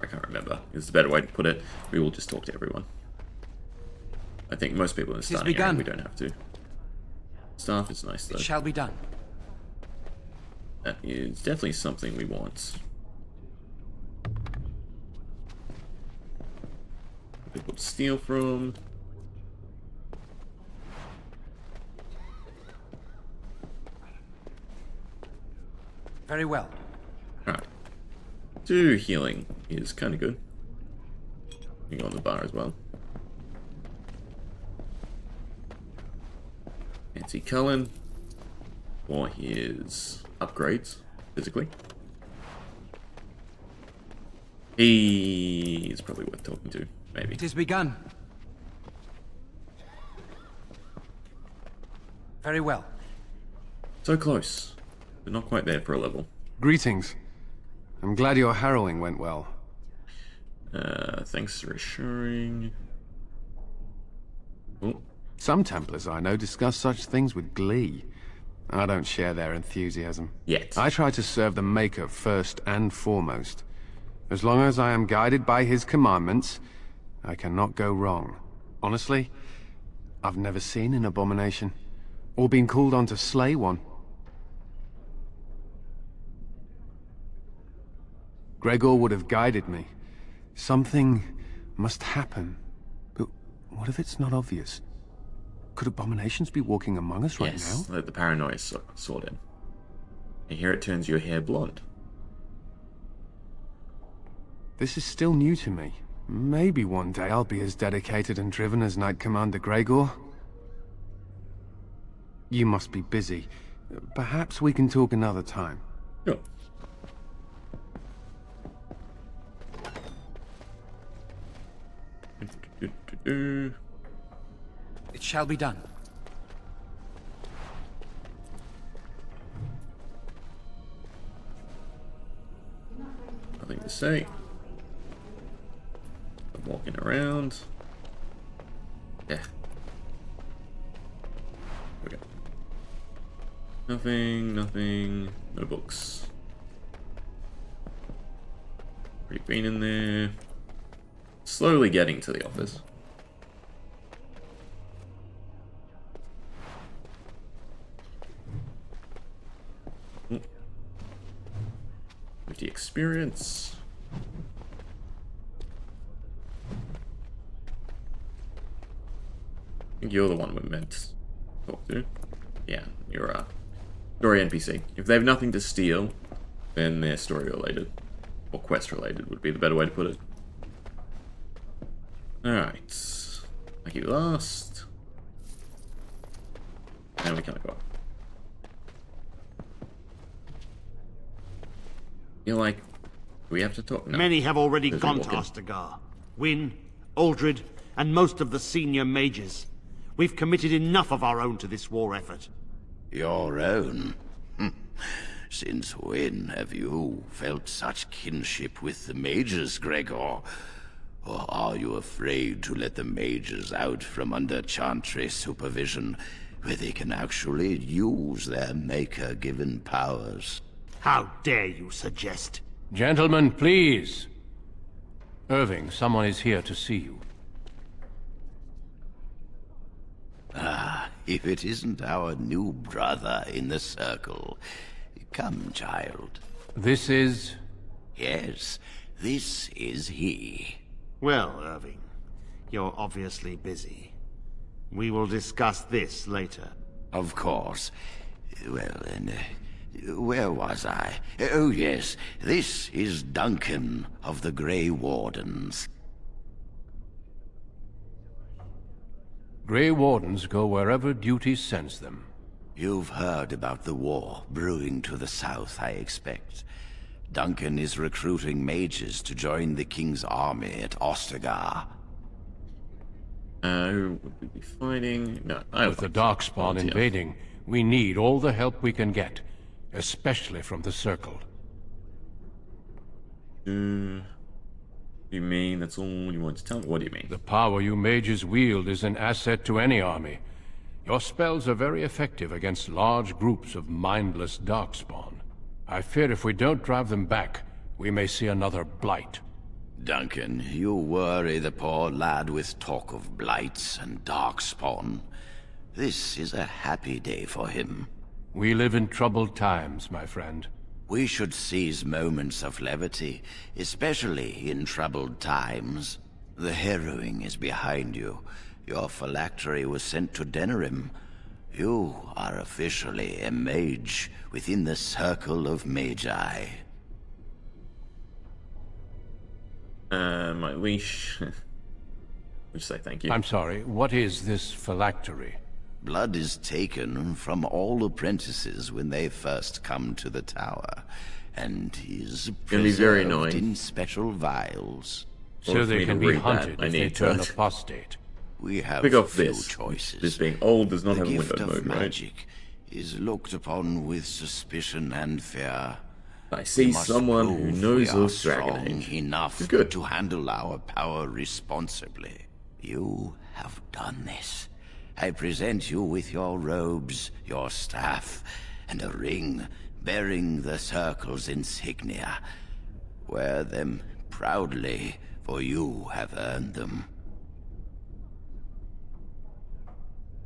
I can't remember. Is the better way to put it. We will just talk to everyone. I think most people in the starting area, we don't have to. Staff is nice though. It shall be done. That is definitely something we want. People to steal from. Very well. Alright. 2 healing is kind of good. You go on the bar as well. Fancy Cullen for his upgrades physically. He is probably worth talking to, maybe. It is begun. Very well. So close, but not quite there for a level. Greetings. I'm glad your harrowing went well. Thanks for assuring. Oh. Some Templars I know discuss such things with glee. I don't share their enthusiasm. Yet. I try to serve the Maker first and foremost. As long as I am guided by his commandments, I cannot go wrong. Honestly, I've never seen an abomination, or been called on to slay one. Gregor would have guided me. Something must happen. But what if it's not obvious? Could abominations be walking among us right now? Let the paranoia sort in. I hear it turns your hair blonde. This is still new to me. Maybe one day I'll be as dedicated and driven as Knight Commander Gregor. You must be busy. Perhaps we can talk another time. Sure. It shall be done. Nothing to say. I'm walking around. Yeah. Okay. Nothing, no books. Already been in there. Slowly getting to the office. With the experience. I think you're the one we meant to talk to. Yeah, you're a story NPC. If they have nothing to steal, then they're story related. Or quest related would be the better way to put it. Alright. Thank you last. And we can't go up. You're like, do we have to talk? No. Many have already There's gone a to walk-in. Ostagar. Wynne, Aldred, and most of the senior mages. We've committed enough of our own to this war effort. Your own? Since when have you felt such kinship with the mages, Gregor? Or are you afraid to let the mages out from under Chantry supervision, where they can actually use their Maker-given powers? How dare you suggest? Gentlemen, please. Irving, someone is here to see you. Ah, if it isn't our new brother in the circle. Come, child. This is... Yes, this is he. Well, Irving, you're obviously busy. We will discuss this later. Of course. Well, and where was I? Oh, yes. This is Duncan of the Grey Wardens. Grey Wardens go wherever duty sends them. You've heard about the war brewing to the south, I expect. Duncan is recruiting mages to join the King's army at Ostagar. Who would we be fighting? No, With the Darkspawn invading, we need all the help we can get, especially from the Circle. You mean that's all you want to tell me? What do you mean? The power you mages wield is an asset to any army. Your spells are very effective against large groups of mindless Darkspawn. I fear if we don't drive them back, we may see another blight. Duncan, you worry the poor lad with talk of blights and darkspawn. This is a happy day for him. We live in troubled times, my friend. We should seize moments of levity, especially in troubled times. The harrowing is behind you. Your phylactery was sent to Denerim. You are officially a mage within the circle of magi. My leash. Just say thank you. I'm sorry, what is this phylactery? Blood is taken from all apprentices when they first come to the tower, and is Gonna be very preserved annoying. in special vials. So they can be read that, hunted I if they need turn that. apostate. We have Pick up few this. choices. This being old does not The have a gift window of mode, right? magic is looked upon with suspicion and fear. I see We must someone who prove knows we are of Dragon strong Age. enough Good. to handle our power responsibly. You have done this. I present you with your robes, your staff, and a ring bearing the Circle's insignia. Wear them proudly, for you have earned them.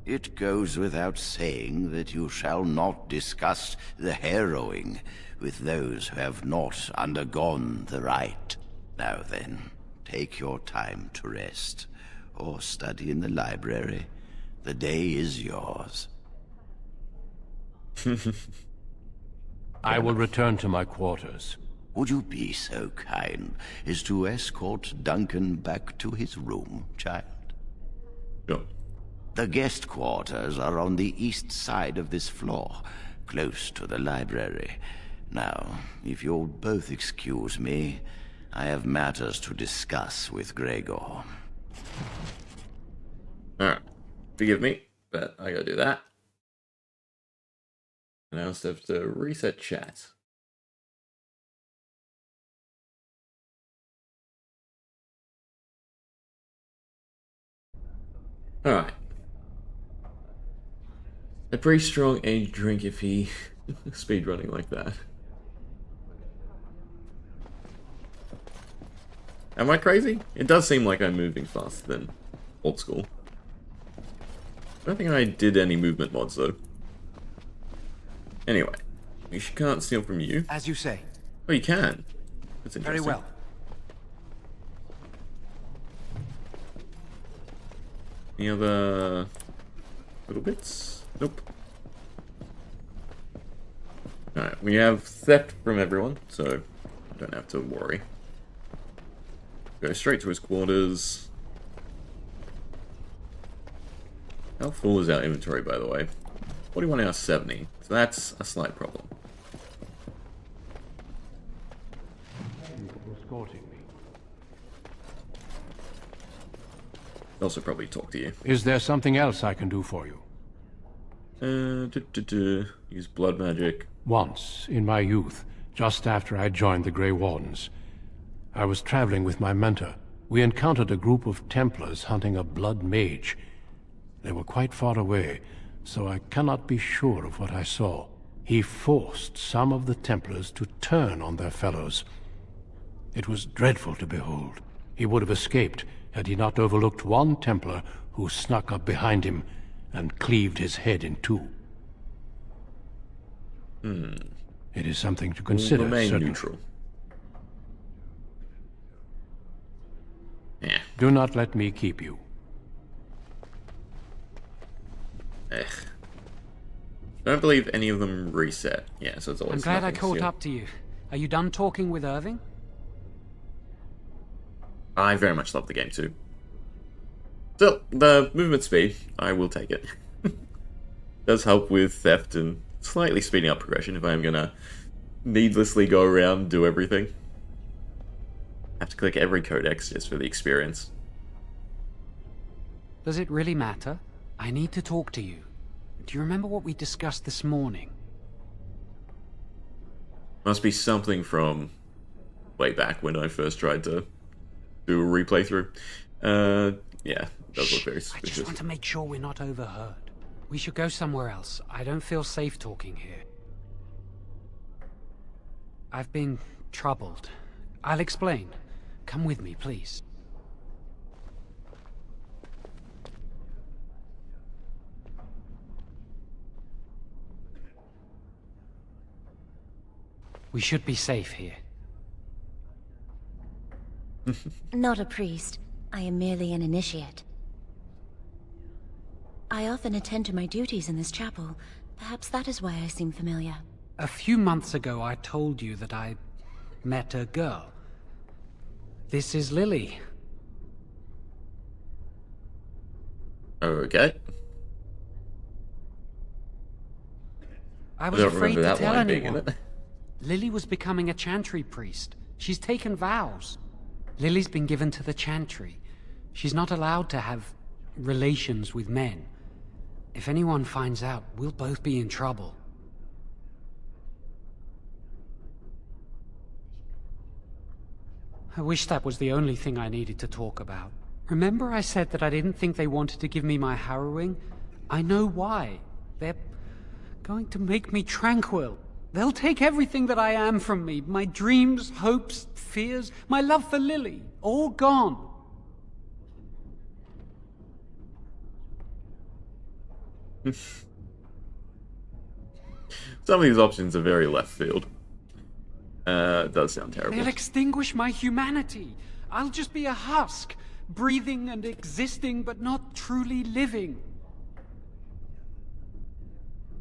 It goes without saying that you shall not discuss the harrowing with those who have not undergone the rite. Now then, take your time to rest, or study in the library. The day is yours. I will return to my quarters. Would you be so kind as to escort Duncan back to his room, child? Sure. The guest quarters are on the east side of this floor, close to the library. Now, if you'll both excuse me, I have matters to discuss with Gregor. Alright. Forgive me, but I gotta do that. And I also have to reset chat. Alright. A pretty strong age drink if he speedrunning like that. Am I crazy? It does seem like I'm moving faster than old school. I don't think I did any movement mods though. Anyway, you can't steal from you. As you say. Oh, you can. That's interesting. Very well. Any other little bits? Nope. Alright, we have theft from everyone, so I don't have to worry. Go straight to his quarters. How full is our inventory, by the way? 41 out of 70, so that's a slight problem. Escorting me. Also probably talk to you. Is there something else I can do for you? Use blood magic. Once, in my youth, just after I joined the Grey Wardens, I was traveling with my mentor. We encountered a group of Templars hunting a blood mage. They were quite far away, so I cannot be sure of what I saw. He forced some of the Templars to turn on their fellows. It was dreadful to behold. He would have escaped had he not overlooked one Templar who snuck up behind him and cleaved his head in two. It is something to consider, Remain certainly. neutral. Yeah. Do not let me keep you. Don't believe any of them reset. Yeah, so it's always. I'm glad I nothing caught sealed. up to you. Are you done talking with Irving? I very much love the game too. Still, the movement speed, I will take it. Does help with theft and slightly speeding up progression if I'm gonna needlessly go around and do everything. Have to click every codex just for the experience. Does it really matter? I need to talk to you. Do you remember what we discussed this morning? Must be something from way back when I first tried to do a replay through. Yeah, does look very I suspicious. just want to make sure we're not overheard. We should go somewhere else. I don't feel safe talking here. I've been troubled. I'll explain. Come with me, please. We should be safe here. Not a priest. I am merely an initiate. I often attend to my duties in this chapel. Perhaps that is why I seem familiar. A few months ago, I told you that I met a girl. This is Lily. Okay. I was afraid to tell anyone. Lily was becoming a chantry priest. She's taken vows. Lily's been given to the chantry. She's not allowed to have relations with men. If anyone finds out, we'll both be in trouble. I wish that was the only thing I needed to talk about. Remember I said that I didn't think they wanted to give me my harrowing? I know why. They're going to make me tranquil. They'll take everything that I am from me. My dreams, hopes, fears, my love for Lily. All gone. Some of these options are very left field. It does sound terrible. They'll extinguish my humanity. I'll just be a husk, breathing and existing, but not truly living.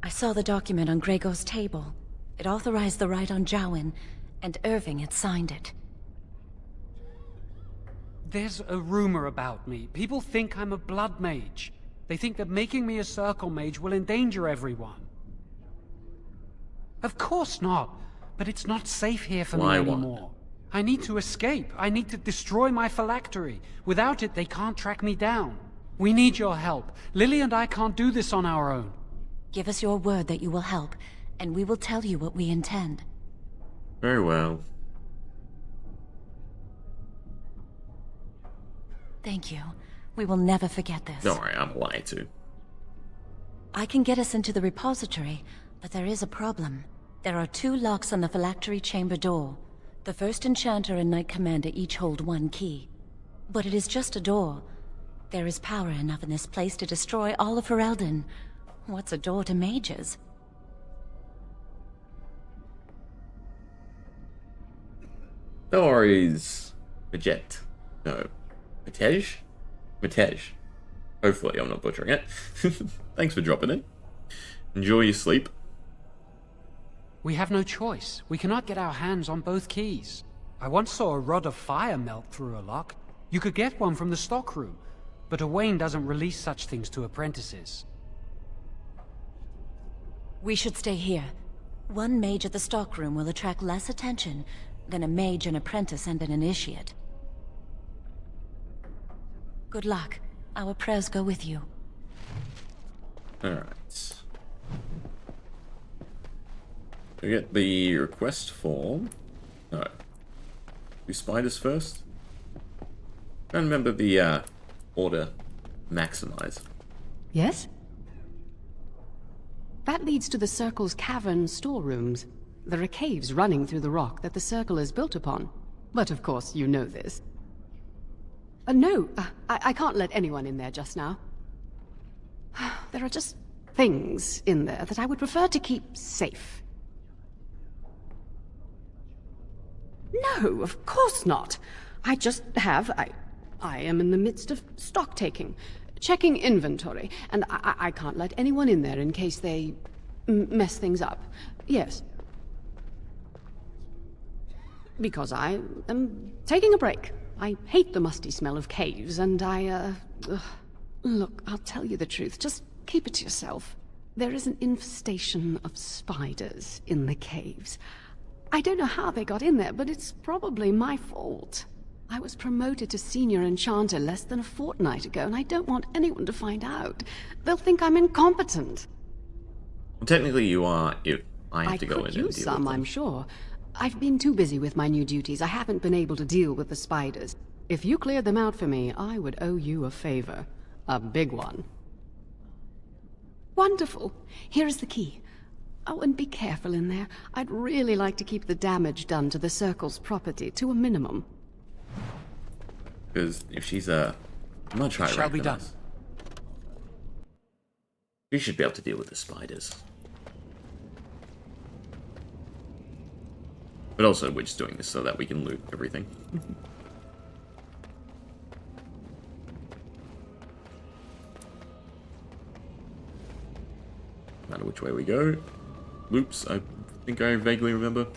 I saw the document on Gregor's table. It authorized the right on Jowen, and Irving had signed it. There's a rumor about me. People think I'm a blood mage. They think that making me a circle mage will endanger everyone. Of course not. But it's not safe here for me anymore. I need to escape. I need to destroy my phylactery. Without it, they can't track me down. We need your help. Lily and I can't do this on our own. Give us your word that you will help, and we will tell you what we intend. Very well. Thank you. We will never forget this. Don't worry, I'm lying to. I can get us into the repository, but there is a problem. There are 2 locks on the phylactery chamber door. The first enchanter and knight commander each hold 1 key. But it is just a door. There is power enough in this place to destroy all of Ferelden. What's a door to mages? No worries. Majet. No. Matej? Matej. Hopefully I'm not butchering it. Thanks for dropping in. Enjoy your sleep. We have no choice. We cannot get our hands on both keys. I once saw a rod of fire melt through a lock. You could get one from the stockroom, but Owain doesn't release such things to apprentices. We should stay here. 1 mage at the stockroom will attract less attention than a mage, an apprentice, and an initiate. Good luck. Our prayers go with you. Alright. We get the request form. No. Do spiders first? I don't remember the order maximize. Yes? That leads to the Circle's cavern storerooms. There are caves running through the rock that the Circle is built upon. But of course you know this. No, I can't let anyone in there just now. There are just things in there that I would prefer to keep safe. No, of course not. I just have... I am in the midst of stock taking, checking inventory, and I can't let anyone in there in case they mess things up. Yes. Because I am taking a break. I hate the musty smell of caves, and Look, I'll tell you the truth. Just keep it to yourself. There is an infestation of spiders in the caves. I don't know how they got in there, but it's probably my fault. I was promoted to senior enchanter less than a fortnight ago, and I don't want anyone to find out. They'll think I'm incompetent. Well, technically you are if I have to go in and I could deal use with some, them. I'm sure. I've been too busy with my new duties. I haven't been able to deal with the spiders. If you cleared them out for me, I would owe you a favor. A big one. Wonderful. Here is the key. Oh, and be careful in there. I'd really like to keep the damage done to the Circle's property to a minimum. Because if she's a much higher rank than us, she should be able to deal with the spiders. But also, we're just doing this so that we can loot everything. No matter which way we go. Loops, I think I vaguely remember.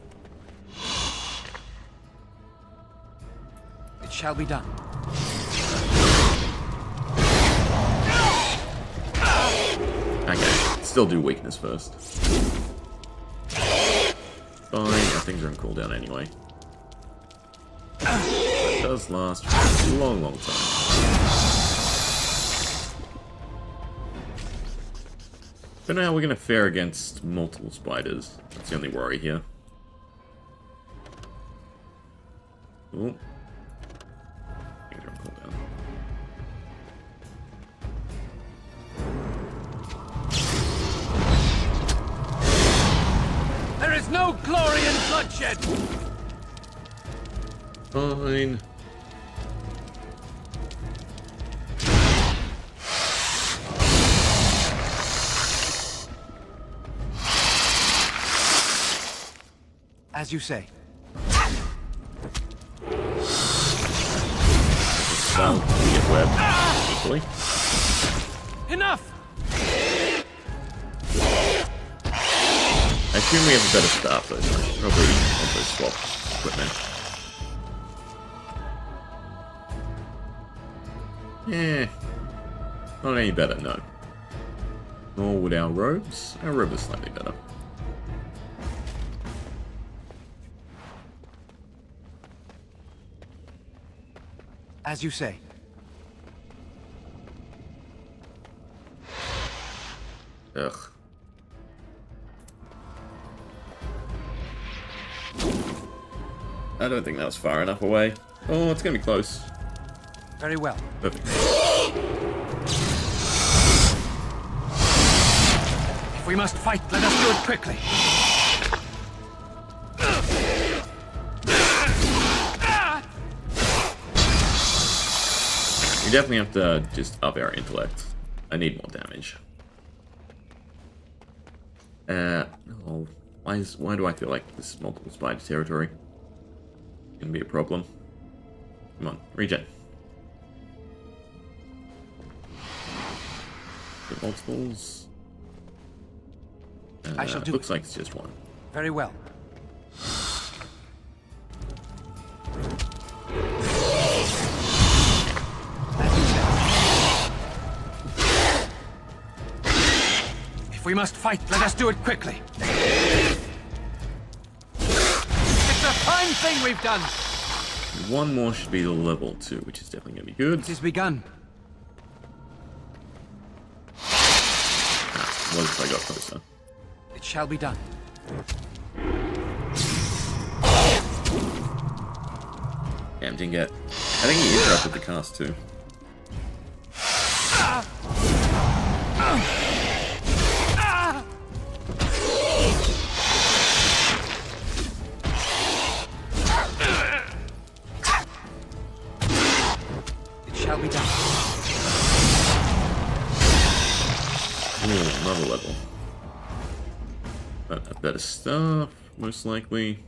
It shall be done. Okay, still do weakness first. Fine, our things are in cooldown anyway. That does last for a long, long time. Don't know how we're going to fare against multiple spiders. That's the only worry here. Ooh. Things are on cooldown. There is no glory in bloodshed! Fine. As you say. So, we get webbed equally. Enough! I assume we have a better staff though, so I should probably also swap equipment. Not any better, no. Nor would our robes. Our robe is slightly better. As you say. Ugh. I don't think that was far enough away. Oh, it's gonna be close. Very well. Perfect. If we must fight, let us do it quickly. We definitely have to just up our intellect. I need more damage. Oh, why do I feel like this is multiple spider territory? Gonna be a problem. Come on, regen. The multiples. I shall do. Looks like it's just one. Very well. If we must fight, let us do it quickly. It's a fine thing we've done. One more should be the level 2, which is definitely gonna be good. It is begun. What if I got closer? It shall be done. Damn, didn't get. I think he interrupted the cast too. It shall be done. Ooh, another level. But a better stuff, most likely.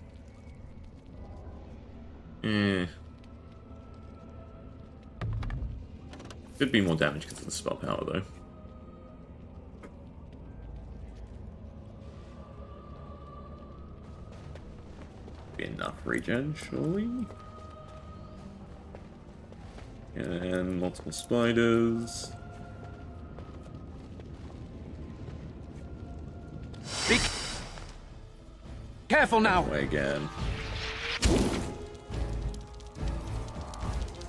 Could be more damage because of the spell power, though. Be enough regen, surely. And multiple spiders. Be careful now. Away again.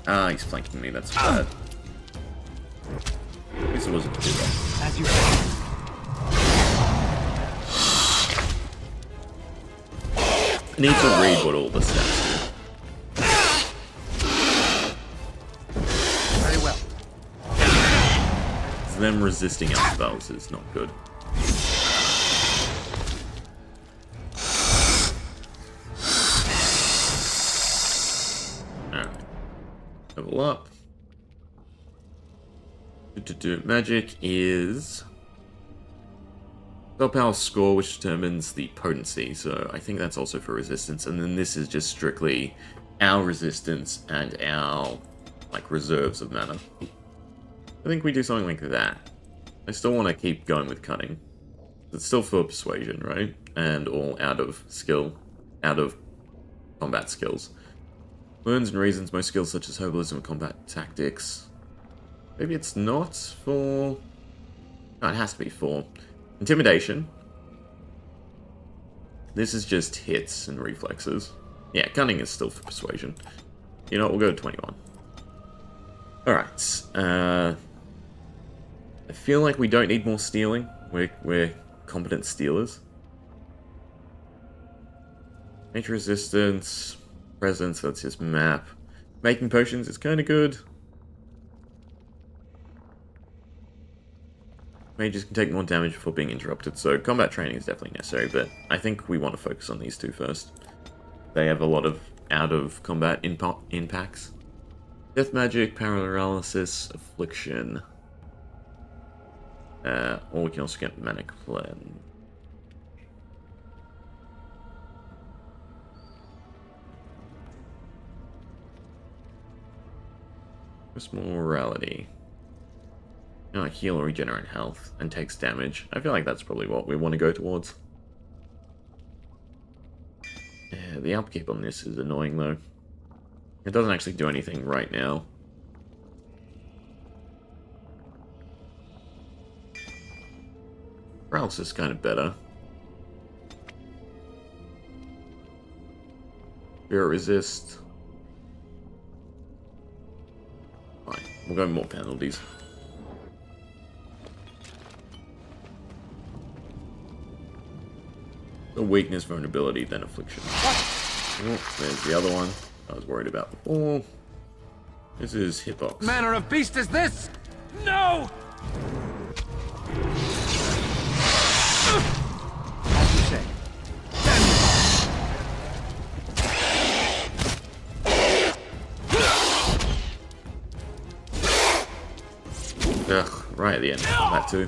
Ah, he's flanking me. That's bad. At least it wasn't too bad. As you say. I need to read what all the stats do. Very well. Them resisting our spells is not good. Alright. Level up. Magic is spell power score, which determins the potency, so I think that's also for resistance, and then this is just strictly our resistance and our, like, reserves of mana. I think we do something like that. I still want to keep going with cunning. It's still for persuasion, right? And all out of skill, out of combat skills. Learns and reasons most skills such as herbalism and combat tactics. Maybe it's not for... No, it has to be for intimidation. This is just hits and reflexes. Yeah, cunning is still for persuasion. You know what, we'll go to 21. Alright, I feel like we don't need more stealing. We're competent stealers. Nature resistance, presence, that's his map. Making potions is kind of good. Mages can take more damage before being interrupted, so combat training is definitely necessary, but I think we want to focus on these two first. They have a lot of out-of-combat impacts. Death magic, paralysis, affliction. Or we can also get mana cleanse. What's morality? No, heal or regenerate health and takes damage. I feel like that's probably what we want to go towards. Yeah, the upkeep on this is annoying though. It doesn't actually do anything right now. Paralysis is kind of better. Fear resist. Fine, we'll go more penalties. The weakness, vulnerability, then affliction. Oh, there's the other one I was worried about before. This is hitbox. Manner of beast is this? No! As you say. Ugh, right at the end of combat too.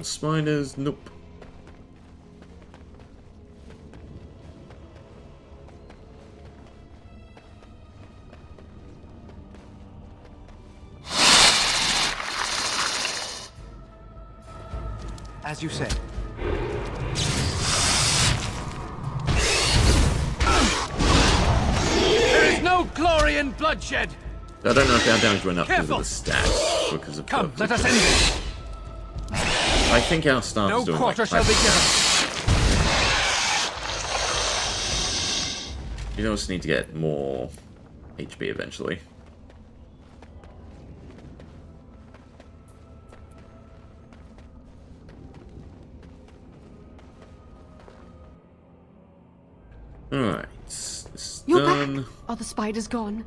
Spiders, nope. As you say. There is no glory in bloodshed. I don't know if our damage went up because of the stats, because of Come, let us end this. I think our staff is doing quarter like shall be given. You also need to get more HP eventually. Alright, this is You're done. back. Are the spiders gone?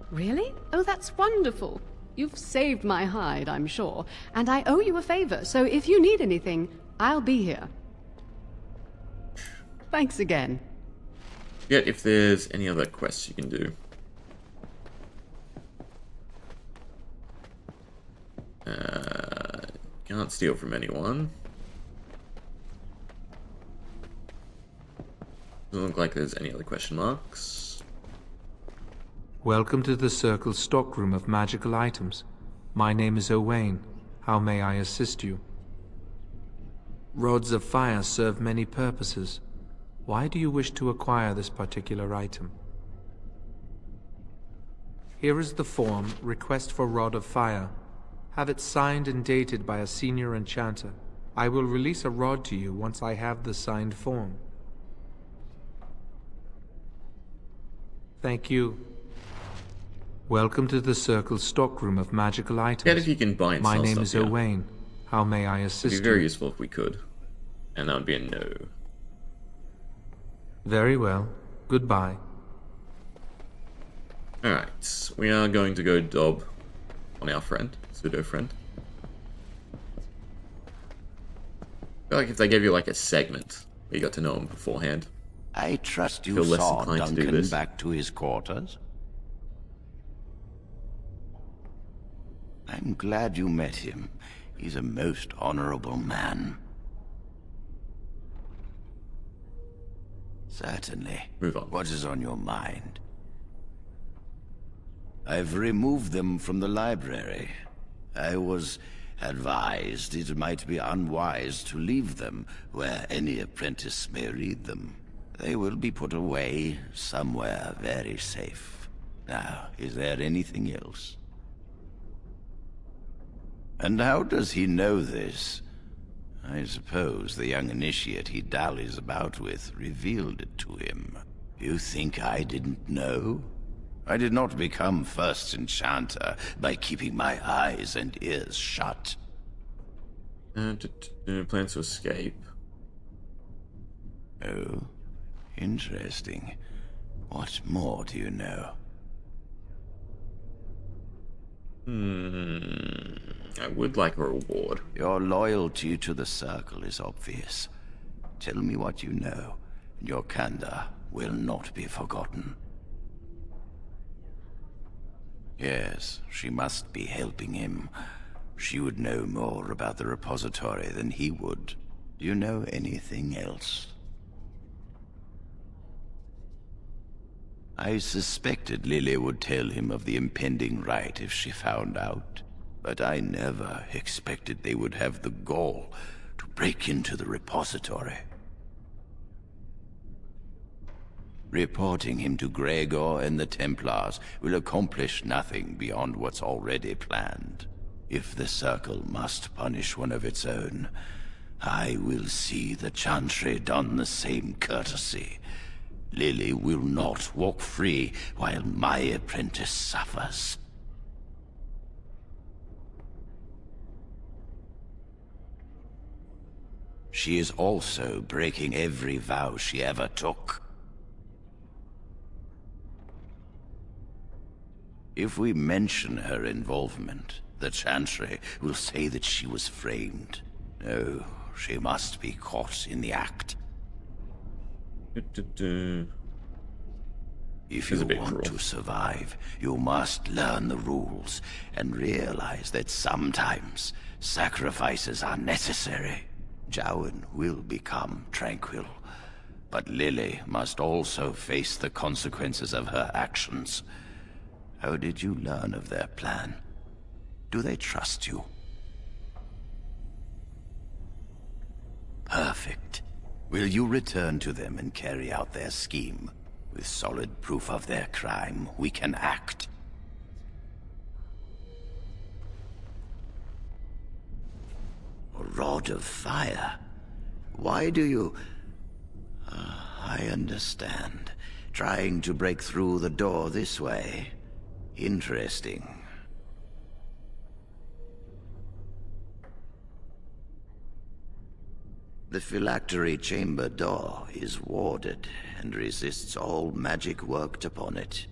Really? Oh, that's wonderful. You've saved my hide, I'm sure. And I owe you a favor, so if you need anything, I'll be here. Thanks again. Forget if there's any other quests you can do. Can't steal from anyone. Doesn't look like there's any other question marks. Welcome to the Circle stockroom of magical items. My name is Owain. How may I assist you? Rods of fire serve many purposes. Why do you wish to acquire this particular item? Here is the form, Request for Rod of Fire. Have it signed and dated by a senior enchanter. I will release a rod to you once I have the signed form. Thank you. Welcome to the Circle stockroom of magical items. Get if you can buy and My sell name stuff, is yeah. Owain. How may I assist It'd you? be very useful if we could. And that would be a no. Very well. Goodbye. Alright, we are going to go dob on our friend, pseudo friend. I feel like if they gave you like a segment where you got to know him beforehand. I trust feel you less saw inclined to do Duncan this. back to his quarters. I'm glad you met him. He's a most honorable man. Certainly. Move on. What is on your mind? I've removed them from the library. I was advised it might be unwise to leave them where any apprentice may read them. They will be put away somewhere very safe. Now, is there anything else? And how does he know this? I suppose the young initiate he dallies about with revealed it to him. You think I didn't know? I did not become first enchanter by keeping my eyes and ears shut. Plans to escape. Oh, interesting. What more do you know? I would like a reward. Your loyalty to the Circle is obvious. Tell me what you know, and your candor will not be forgotten. Yes, she must be helping him. She would know more about the repository than he would. Do you know anything else? I suspected Lily would tell him of the impending rite if she found out, but I never expected they would have the gall to break into the repository. Reporting him to Gregor and the Templars will accomplish nothing beyond what's already planned. If the Circle must punish one of its own, I will see the Chantry done the same courtesy. Lily will not walk free while my apprentice suffers. She is also breaking every vow she ever took. If we mention her involvement, the Chantry will say that she was framed. No, she must be caught in the act. If you want to survive, you must learn the rules and realize that sometimes sacrifices are necessary. Jowan will become tranquil, but Lily must also face the consequences of her actions. How did you learn of their plan? Do they trust you? Perfect. Will you return to them and carry out their scheme? With solid proof of their crime, we can act. A rod of fire? Why do you... I understand. Trying to break through the door this way. Interesting. The phylactery chamber door is warded and resists all magic worked upon it.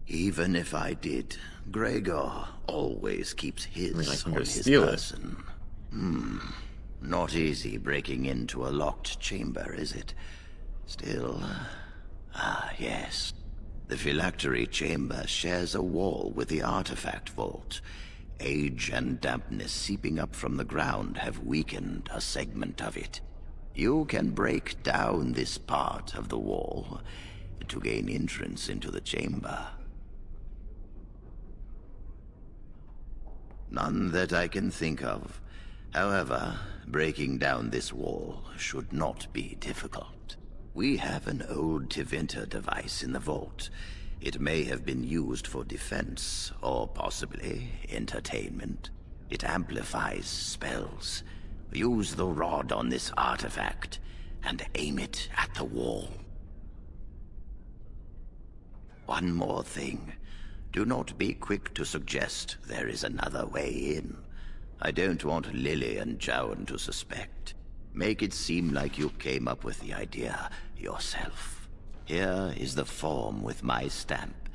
Even if I did, Gregor always keeps his on his person. Not easy breaking into a locked chamber, is it? Still... yes. The phylactery chamber shares a wall with the artifact vault. Age and dampness seeping up from the ground have weakened a segment of it. You can break down this part of the wall to gain entrance into the chamber. None that I can think of. However, breaking down this wall should not be difficult. We have an old Tevinter device in the vault. It may have been used for defense, or possibly entertainment. It amplifies spells. Use the rod on this artifact, and aim it at the wall. One more thing. Do not be quick to suggest there is another way in. I don't want Lily and Jowan to suspect. Make it seem like you came up with the idea yourself. Here is the form with my stamp.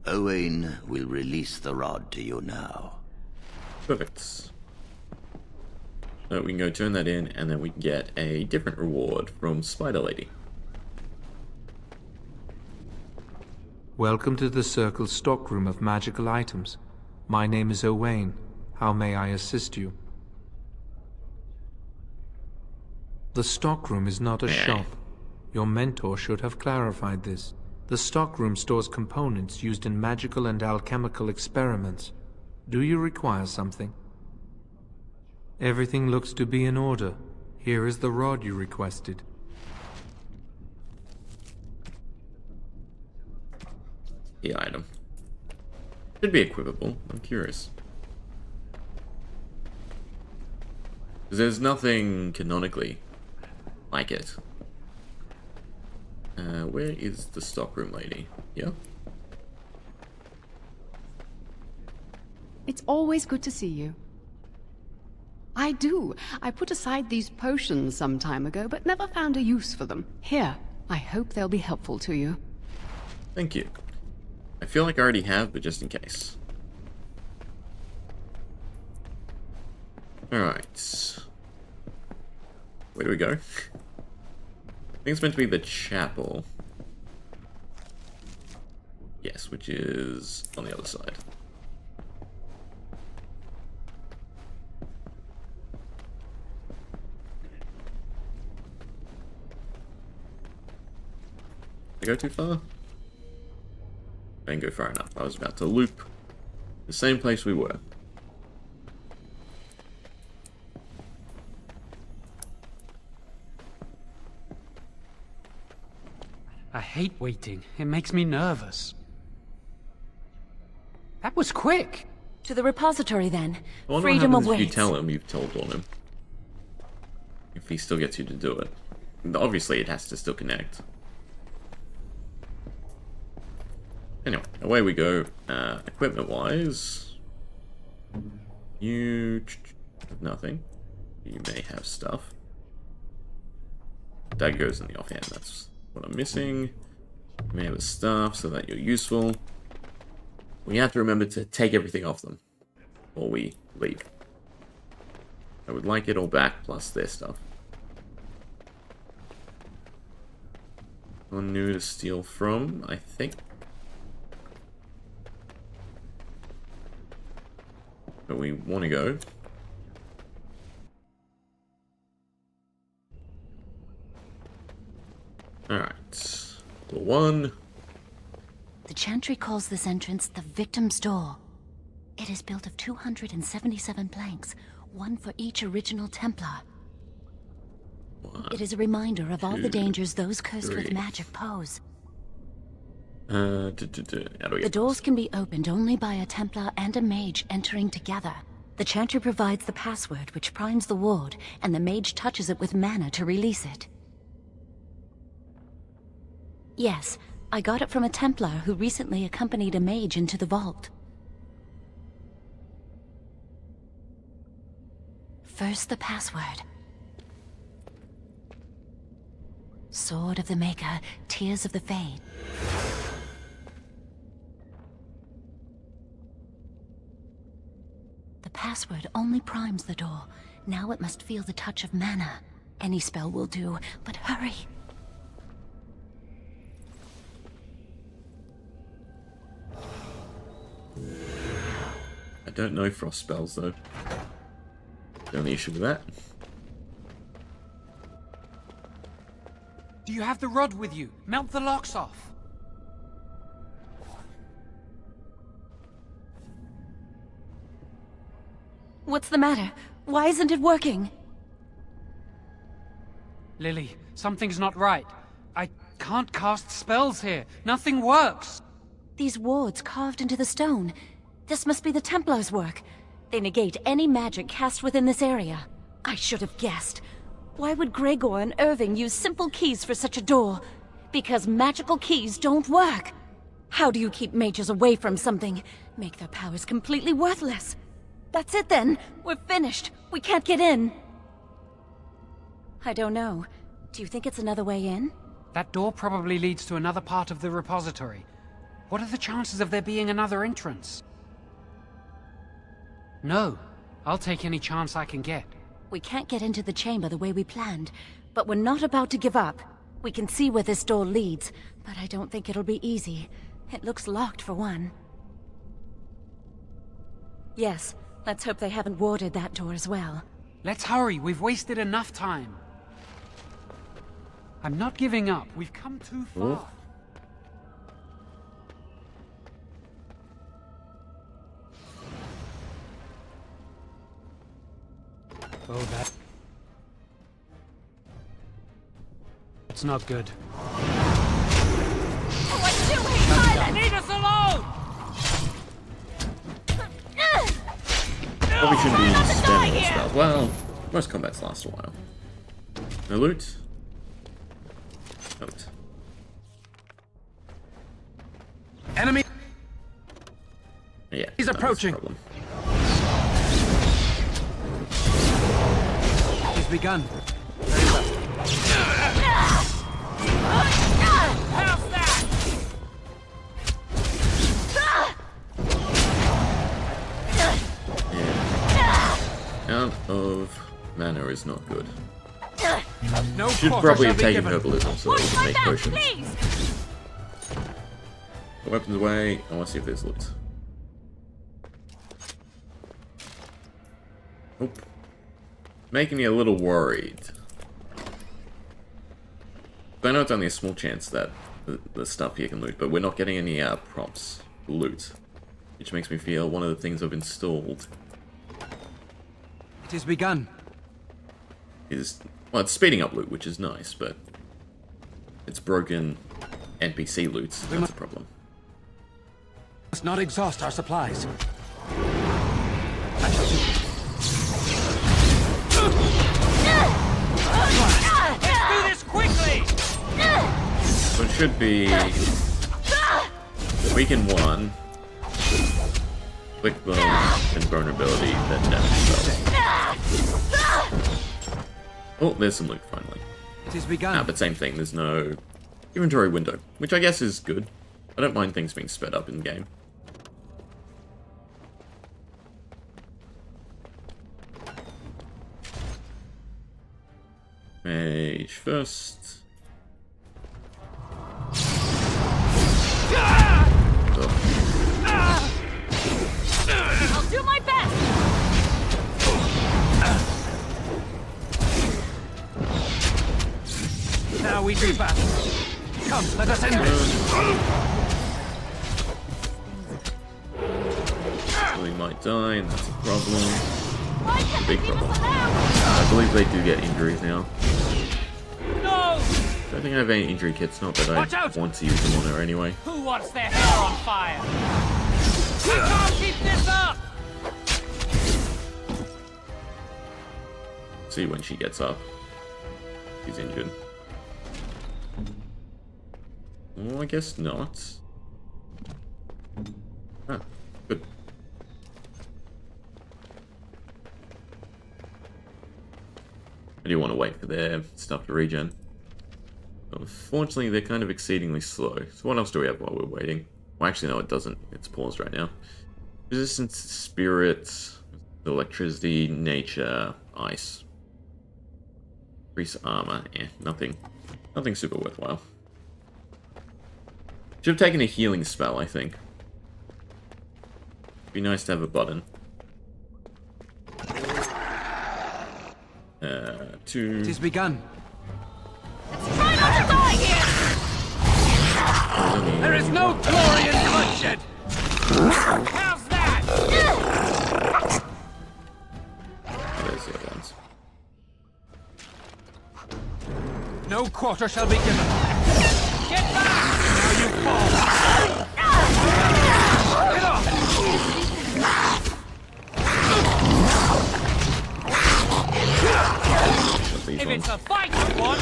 Owain will release the rod to you now. Perfect. So we can go turn that in, and then we can get a different reward from Spider Lady. Welcome to the Circle's stockroom of magical items. My name is Owain. How may I assist you? The stockroom is not a shop. Your mentor should have clarified this. The stockroom stores components used in magical and alchemical experiments. Do you require something? Everything looks to be in order. Here is the rod you requested. The item. Should be equipable. I'm curious. There's nothing canonically like it. Where is the stockroom lady? Yeah? It's always good to see you. I do. I put aside these potions some time ago, but never found a use for them. Here, I hope they'll be helpful to you. Thank you. I feel like I already have, but just in case. Alright. Where do we go? I think it's meant to be the chapel. Yes, which is on the other side. Did I go too far? I didn't go far enough. I was about to loop the same place we were. I hate waiting. It makes me nervous. That was quick! To the repository, then. I wonder Freedom what happens if you awaits. tell him you've told on him. If he still gets you to do it. Obviously, it has to still connect. Anyway, away we go. Equipment-wise, you have nothing. You may have stuff. That goes in the offhand. That's what I'm missing. You may have a staff so that you're useful. We have to remember to take everything off them before we leave. I would like it all back, plus their stuff. One new to steal from, I think. But we want to go. Alright. Door 1. The Chantry calls this entrance the Victim's Door. It is built of 277 planks, one for each original Templar. It is a reminder of all the dangers those cursed with magic pose. How do we The get doors can be opened only by a Templar and a mage entering together. The Chantry provides the password which primes the ward, and the mage touches it with mana to release it. Yes, I got it from a Templar who recently accompanied a mage into the vault. First, the password. Sword of the Maker, Tears of the Fade. The password only primes the door. Now it must feel the touch of mana. Any spell will do, but hurry! I don't know frost spells though. The only issue with that. Do you have the rod with you? Melt the locks off. What's the matter? Why isn't it working? Lily, something's not right. I can't cast spells here. Nothing works. These wards carved into the stone. This must be the Templars' work. They negate any magic cast within this area. I should have guessed. Why would Gregor and Irving use simple keys for such a door? Because magical keys don't work. How do you keep mages away from something? Make their powers completely worthless. That's it then. We're finished. We can't get in. I don't know. Do you think it's another way in? That door probably leads to another part of the repository. What are the chances of there being another entrance? No. I'll take any chance I can get. We can't get into the chamber the way we planned, but we're not about to give up. We can see where this door leads, but I don't think it'll be easy. It looks locked for one. Yes, let's hope they haven't warded that door as well. Let's hurry, we've wasted enough time. I'm not giving up, we've come too far. Oh, that's not good. Oh, I still hate violence! Leave us alone! Probably shouldn't be spamming this stuff. Well, most combats last a while. No loot. Note. Enemy! Yeah, he's approaching. He's begun. Very well. How's that? Out of mana is not good. No should probably have taken herbalism so that we can make potions. Put weapons away. I want to see if there's loot. Nope. Making me a little worried. I know it's only a small chance that the stuff here can loot, but we're not getting any prompts to loot. Which makes me feel one of the things I've installed It has begun. is, well, it's speeding up loot, which is nice, but it's broken NPC loot. That's a problem. Let's not exhaust our supplies. Let's do this quickly! So it should be weaken 1, quick boom, and vulnerability, then damage spells. Oh, there's some loot finally. It has begun. But same thing, there's no inventory window, which I guess is good. I don't mind things being sped up in game. Mage first. I'll do my best! Now we do battle. Come, let us end this. So we might die, and that's a problem. A big problem. I believe they do get injuries now. No! Don't think I have any injury kits, not that I want to use them on her anyway. Who wants their hair on fire? We can't keep this up! See when she gets up. She's injured. Well, I guess not. Ah, good. I do want to wait for their stuff to regen. Unfortunately, they're kind of exceedingly slow. So what else do we have while we're waiting? Well, actually, no, it doesn't. It's paused right now. Resistance, spirit, electricity, nature, ice. Increase armor. Nothing super worthwhile. Should have taken a healing spell, I think. Be nice to have a button. 2. It has begun. Let's try not to die here! There is no glory in bloodshed! How's that? There's the other ones. No quarter shall be given. Get back! Now you fall! Get off! If it's a fight you want!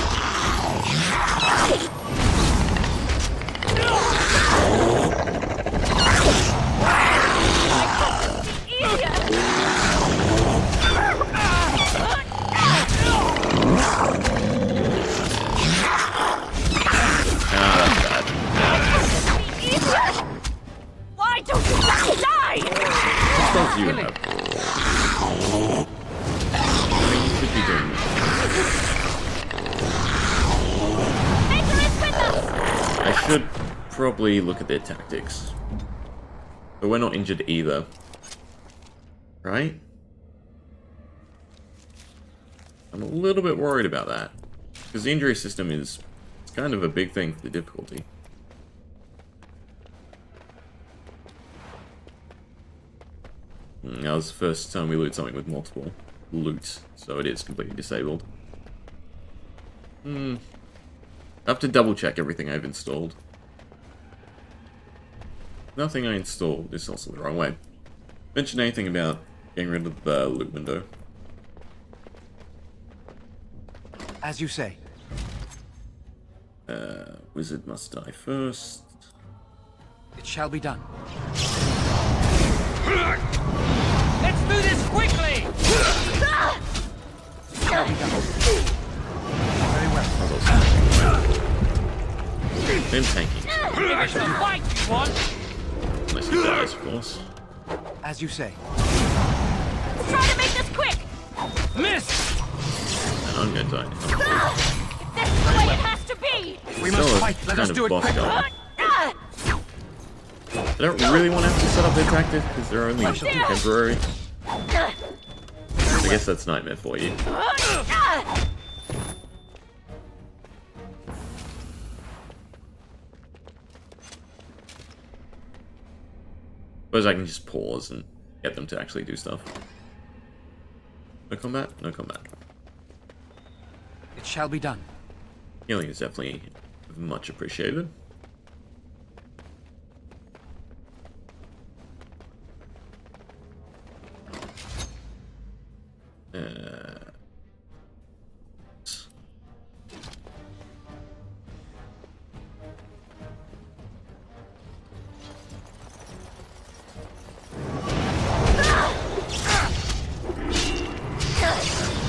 don't you fucking die! What spells do you have? You should be doing that. I should probably look at their tactics. But we're not injured either. Right? I'm a little bit worried about that. Because the injury system is kind of a big thing for the difficulty. That was the first time we loot something with multiple loot, so it is completely disabled. I have to double check everything I've installed. Nothing I installed is also the wrong way. Mention anything about getting rid of the loot window. As you say. Wizard must die first. It shall be done. Let's do this quickly! Shall be done. Very well. Them tanking. Give us the fight you want! Unless he dies, of course. As you say. Let's try to make this quick! Miss! And I'm gonna die now. This is the way it has to be! We must fight. Let us do it quickly. They don't really want to have to set up their tactics because they're only temporary. I guess that's nightmare for you. Suppose I can just pause and get them to actually do stuff. No combat? No combat. It shall be done. Healing is definitely much appreciated.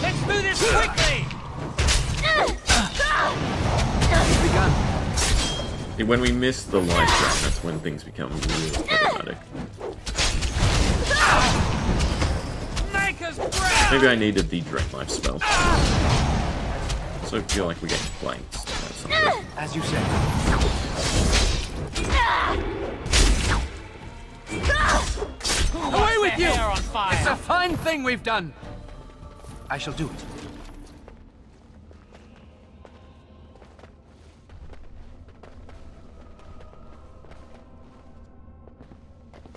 Let's do this quickly! When we miss the life round, that's when things become really problematic. Maybe I needed the Drain Life spell. So I feel like we're getting blanked. As you say. Away with you! On fire. It's a fine thing we've done. I shall do it.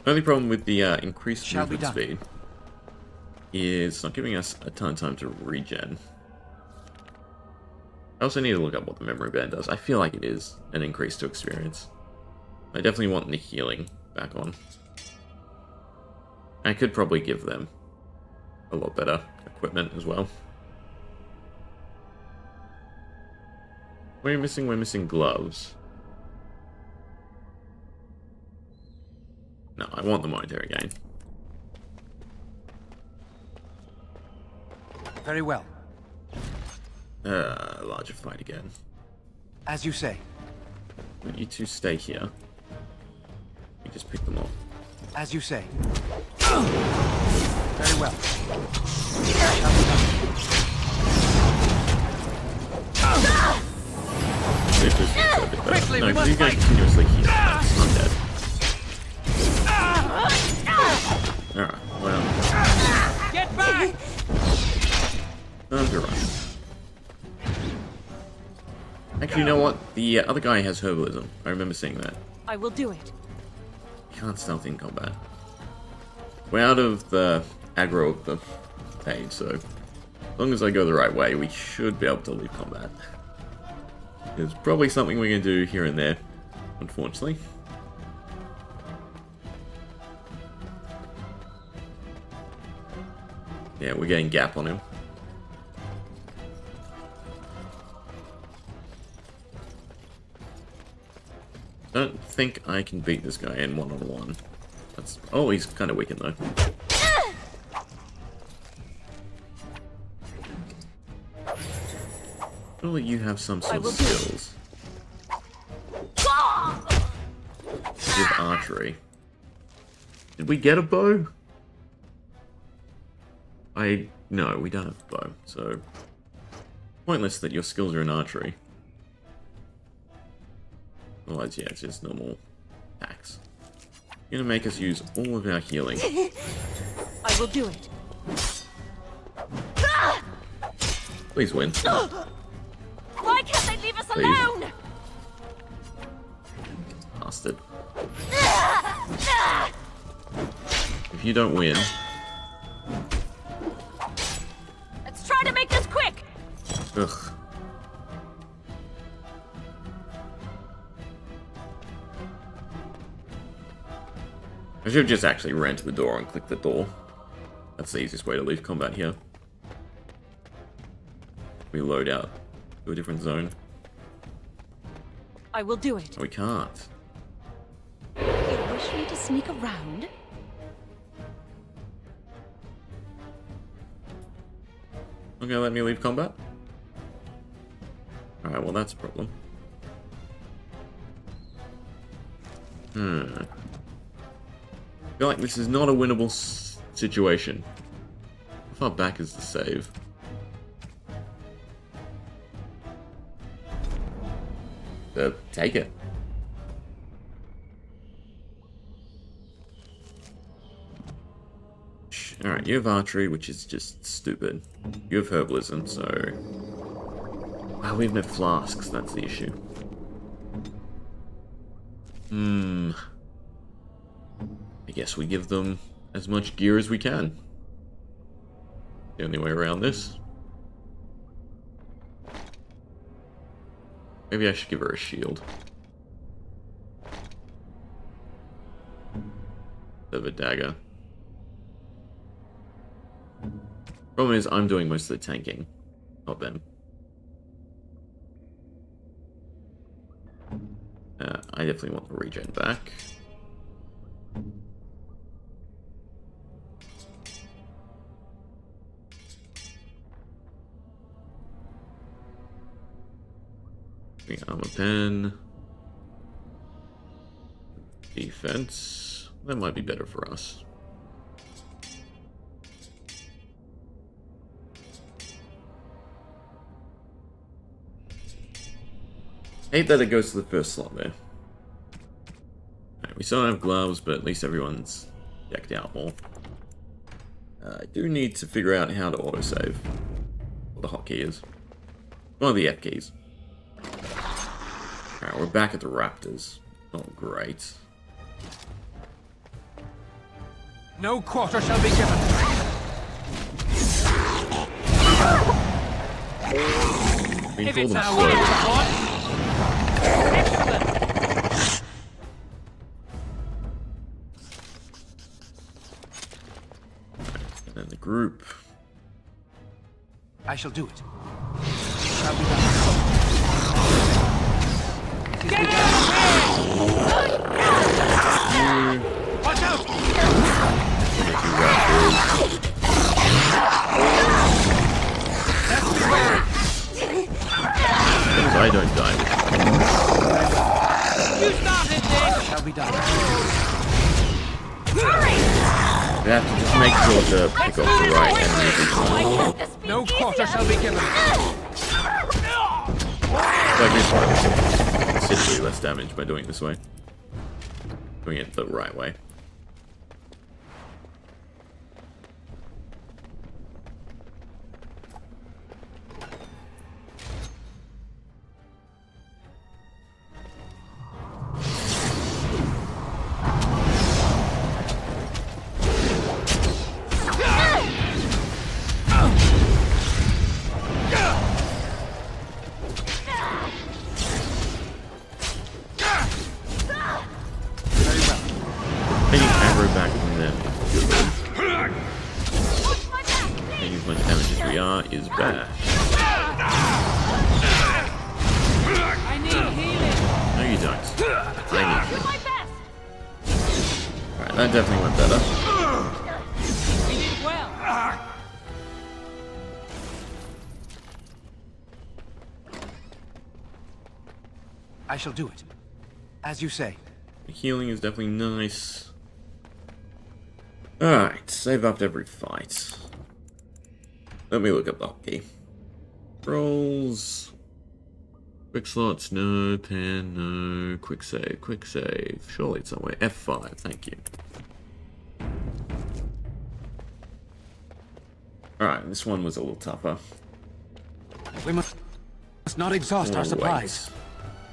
The only problem with the increased movement speed is not giving us a ton of time to regen. I also need to look up what the memory band does. I feel like it is an increase to experience. I definitely want the healing back on. I could probably give them a lot better equipment as well. What are you missing? We're missing gloves. No, I want the monetary gain. Very well. Larger fight again. As you say. You two stay here. You just pick them off. As you say. Very well. Quickly, no, because you guys continuously heal. I'm dead. Alright, well. Get back! You're right. Actually, you know what? The other guy has herbalism. I remember seeing that. I will do it. Can't stealth in combat. We're out of the aggro of the page, so as long as I go the right way, we should be able to leave combat. There's probably something we can do here and there, unfortunately. Yeah, we're getting gap on him. Don't think I can beat this guy in one-on-one. That's... Oh, he's kind of weakened though. Surely you have some sort of skills. With archery. Did we get a bow? No, we don't have a bow, so pointless that your skills are in archery. Otherwise, yeah, it's just normal attacks. You're gonna make us use all of our healing. I will do it. Please win. Why can't they leave us Please. alone? Bastard. If you don't win, Let's try to make this quick. ugh. I should have just actually ran to the door and clicked the door. That's the easiest way to leave combat here. We load out to a different zone. I will do it. No, we can't. You wish me to sneak around? Okay, let me leave combat? Alright, well that's a problem. I feel like this is not a winnable situation. How far back is the save? Take it. Alright, you have archery, which is just stupid. You have herbalism, so... Oh, we have no flasks, that's the issue. I guess we give them as much gear as we can. The only way around this. Maybe I should give her a shield. Instead of a dagger. Problem is, I'm doing most of the tanking, not them. I definitely want the regen back. The armor pen. Defense. That might be better for us. Hate that it goes to the first slot there. Right, we still don't have gloves, but at least everyone's decked out more. I do need to figure out how to autosave. What the hotkey is. One of the F keys. Alright, we're back at the Raptors. Not great. No quarter shall be given. Been If told it's them our slow. way, excellent. And then the group. I shall do it. Watch out! As I don't die. You started this! Shall be done. We have to just make sure to pick off the right enemies each time. No quarter shall be given. Like this one, considerably less damage by doing it this way. Doing it the right way. Taking aggro back from them is good. Taking as much damage as we are is bad. I need healing. No, you don't. I need you. Alright, that definitely went better. We did well. I shall do it. As you say. The healing is definitely nice. Alright, save after every fight. Let me look up the hotkey. Rolls. Quick slots, no. Pan, no. Quick save, quick save. Surely it's somewhere. F5, thank you. Alright, this one was a little tougher. We must not exhaust our supplies.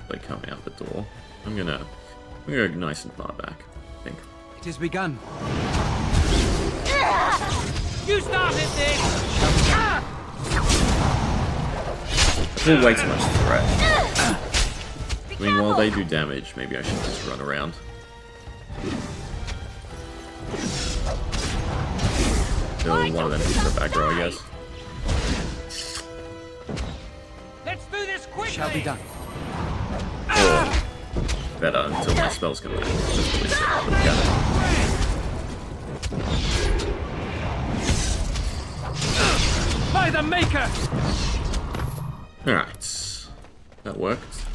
They come out the door. I'm gonna go nice and far back, I think. It has begun. You started this! Still way too much threat. I mean, while they do damage, maybe I should just run around. Kill one of them is the back row, I guess. Let's do this quickly! Shall be done. Or better until my spells come out. Just release it. By the Maker! Alright. That worked.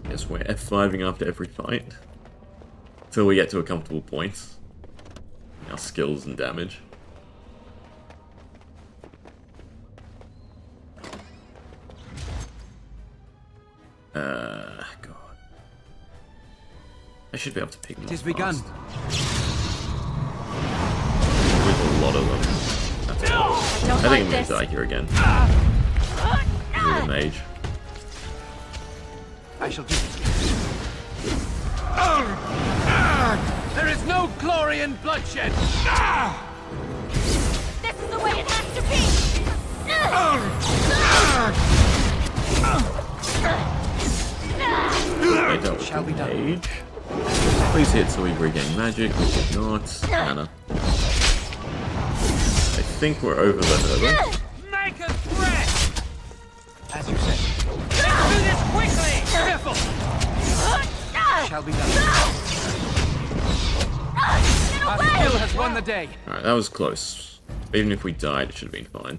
Guess we're F5ing after every fight. Until we get to a comfortable point. Our skills and damage. God. I should be able to pick them up. It has begun. With a lot of them. That's all. I think I'm gonna die here again. With a mage. I shall do it. There is no glory in bloodshed! This is the way it has to be! I don't shall be done. Please hit so we regain magic. If not, mana. I think we're over the hurdle. Make us breath! As you said. Let's do this quickly! Careful! Shall be done. Our skill has won the day. Alright, that was close. Even if we died, it should have been fine.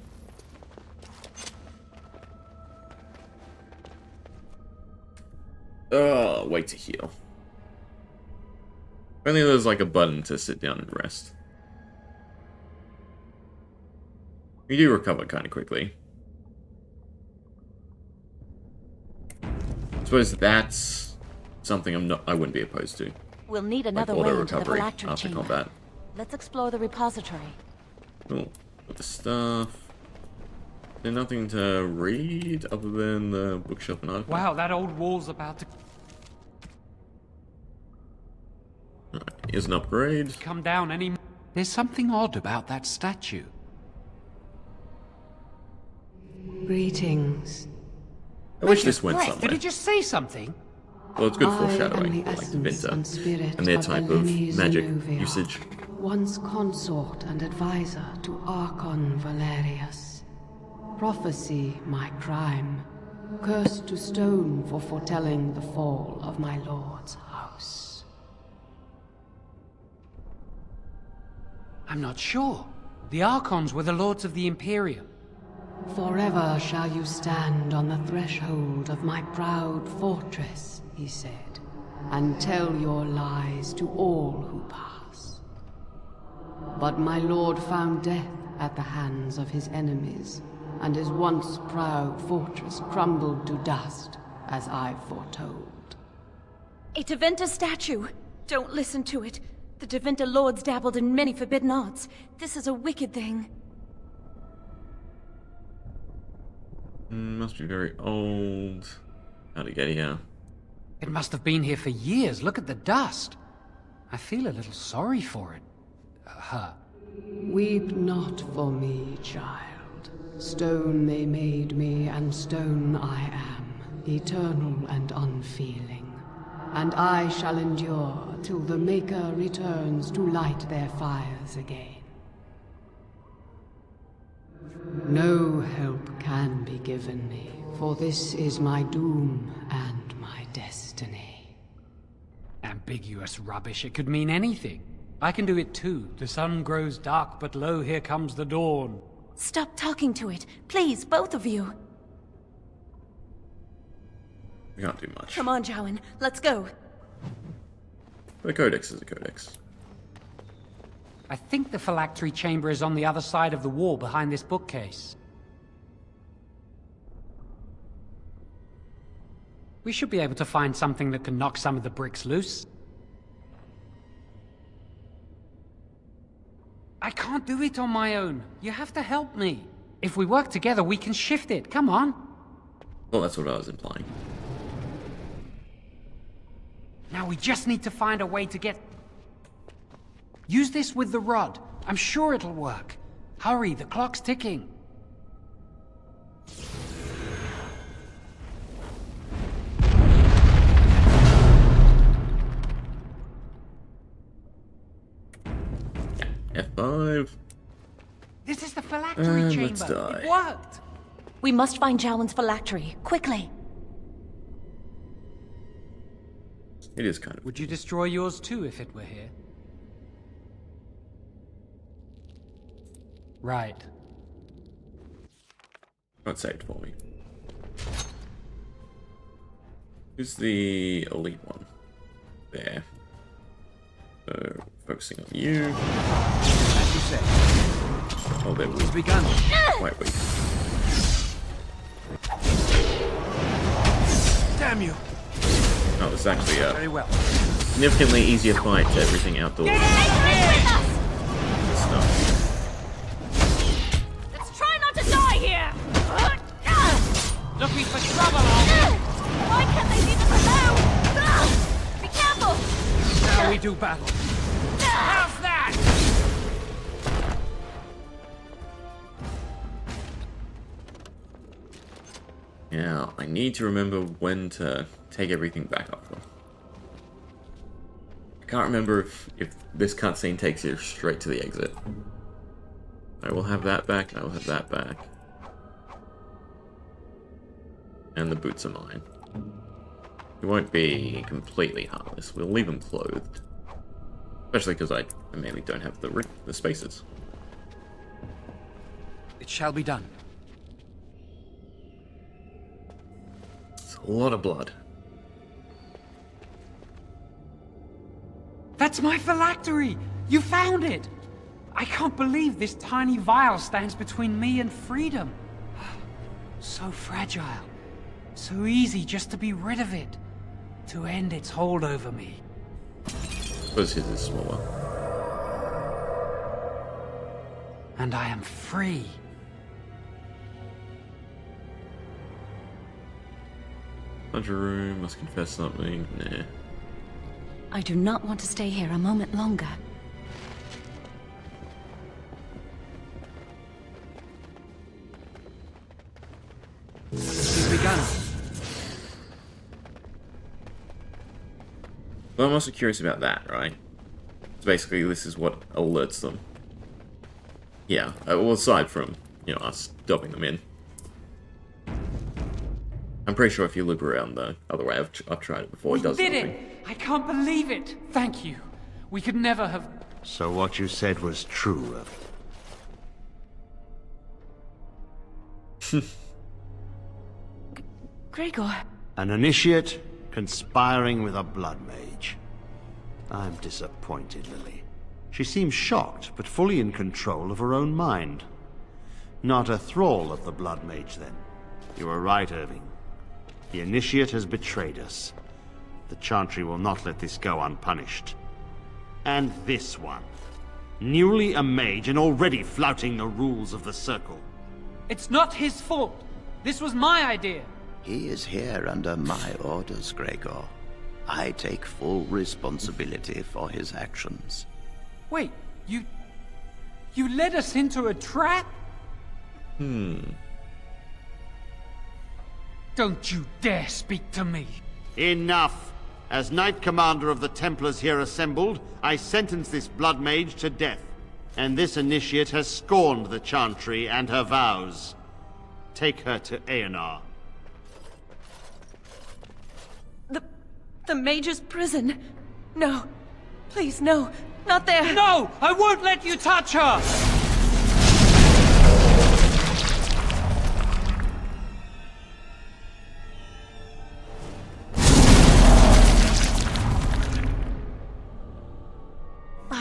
Oh, wait to heal. If only there's like a button to sit down and rest. We do recover kind of quickly. I suppose that's something I wouldn't be opposed to. We'll need Like another auto way into the recovery phylactery after chamber. combat. Let's explore the repository. Cool. Got the stuff. There's nothing to read other than the bookshelf and artifact. Wow, that old wall's about to Here's an upgrade. come down any... There's something odd about that statue. Greetings. I wish this went somewhere. Did he just say something? Well, it's good I am foreshadowing, the like essence Tevinter, and spirit and their of type of Eleni magic Zenobia, usage. Once consort and advisor to Archon Valerius. Prophecy my crime, cursed to stone for foretelling the fall of my lord's house. I'm not sure. The Archons were the lords of the Imperium. Forever shall you stand on the threshold of my proud fortress, he said, and tell your lies to all who pass. But my lord found death at the hands of his enemies, and his once proud fortress crumbled to dust, as I foretold. A Tevinter statue! Don't listen to it. The Tevinter lords dabbled in many forbidden arts. This is a wicked thing. Must be very old. How'd it get here? It must have been here for years. Look at the dust. I feel a little sorry for it. Her. Weep not for me, child. Stone they made me, and stone I am, eternal and unfeeling. And I shall endure till the Maker returns to light their fires again. No help can be given me, for this is my doom and my destiny. Ambiguous rubbish. It could mean anything. I can do it too. The sun grows dark, but lo, here comes the dawn. Stop talking to it. Please, both of you. We can't do much. Come on, Jowan, let's go. But a codex is a codex. I think the phylactery chamber is on the other side of the wall behind this bookcase. We should be able to find something that can knock some of the bricks loose. I can't do it on my own. You have to help me. If we work together, we can shift it. Come on. Well, that's what I was implying. Now we just need to find a way to get... Use this with the rod. I'm sure it'll work. Hurry, the clock's ticking. F5. This is the phylactery chamber. Let's die. It worked. We must find Jowan's phylactery, quickly. It is kind of... Would you destroy yours too if it were here? Right. Not saved for me. Who's the elite one? There. So, focusing on you. As you say. Oh, there It's begun. Quite weak. Damn you. Oh, it's actually a Very well. significantly easier fight to everything outdoors. Stuff. Let's try not to die here! Looking for trouble, are we? Why can't they leave us alone? Be careful! Now we do battle. How's that? Yeah, I need to remember when to take everything back off them. I can't remember if this cutscene takes you straight to the exit. I will have that back, I will have that back. And the boots are mine. It won't be completely harmless. We'll leave them clothed. Especially because I mainly don't have the spaces. It shall be done. It's a lot of blood. That's my phylactery! You found it! I can't believe this tiny vial stands between me and freedom. So fragile. So easy just to be rid of it. To end its hold over me. Suppose his is smaller. And I am free. Hunter room, must confess something. Nah. I do not want to stay here a moment longer. It's begun. Well, I'm also curious about that, right? So basically, this is what alerts them. Yeah, well, aside from, you know, us dumping them in. I'm pretty sure if you loop around the other way, I've tried it before, it does We did something. it! I can't believe it! Thank you. We could never have... So what you said was true, Gregor. An initiate conspiring with a blood mage. I'm disappointed, Lily. She seems shocked, but fully in control of her own mind. Not a thrall of the blood mage, then. You were right, Irving. The initiate has betrayed us. The Chantry will not let this go unpunished. And this one. Newly a mage and already flouting the rules of the Circle. It's not his fault. This was my idea. He is here under my orders, Gregor. I take full responsibility for his actions. Wait, you led us into a trap? Don't you dare speak to me. Enough! As Knight Commander of the Templars here assembled, I sentence this blood mage to death. And this initiate has scorned the Chantry and her vows. Take her to Aenar. The mage's prison. No. Please, no. Not there. No! I won't let you touch her!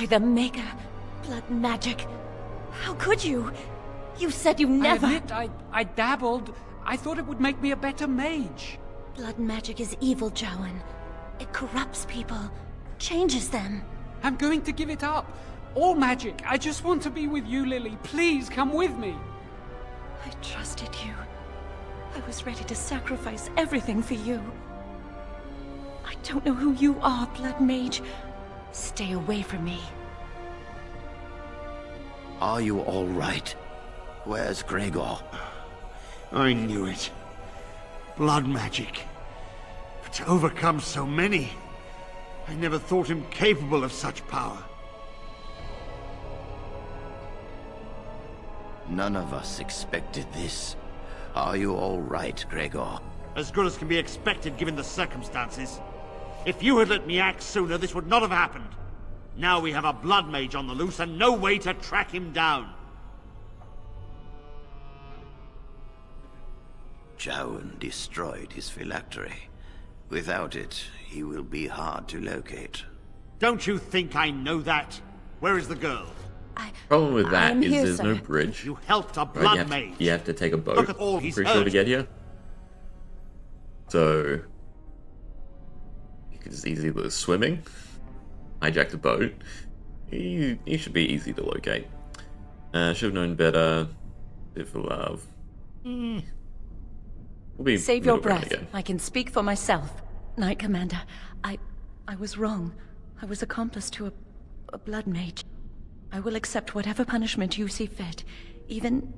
By the Maker, blood magic. How could you? You said you never... I admit, I dabbled. I thought it would make me a better mage. Blood magic is evil, Jowan. It corrupts people, changes them. I'm going to give it up. All magic. I just want to be with you, Lily. Please come with me. I trusted you. I was ready to sacrifice everything for you. I don't know who you are, Blood Mage. Stay away from me. Are you all right? Where's Gregor? I knew it. Blood magic. But to overcome so many, I never thought him capable of such power. None of us expected this. Are you all right, Gregor? As good as can be expected given the circumstances. If you had let me act sooner, this would not have happened. Now we have a blood mage on the loose and no way to track him down. Jowan destroyed his phylactery. Without it, he will be hard to locate. Don't you think I know that? Where is the girl? Problem with that is there's no bridge. You helped a blood mage. You have to take a boat. Look at all he's pretty sure hurt. to get here. So you could just easily lose swimming. Hijack the boat. He should be easy to locate. Should have known better. If for love. We'll be Save your middle ground breath. again. I can speak for myself. Knight Commander, I was wrong. I was accomplice to a blood mage. I will accept whatever punishment you see fit. Even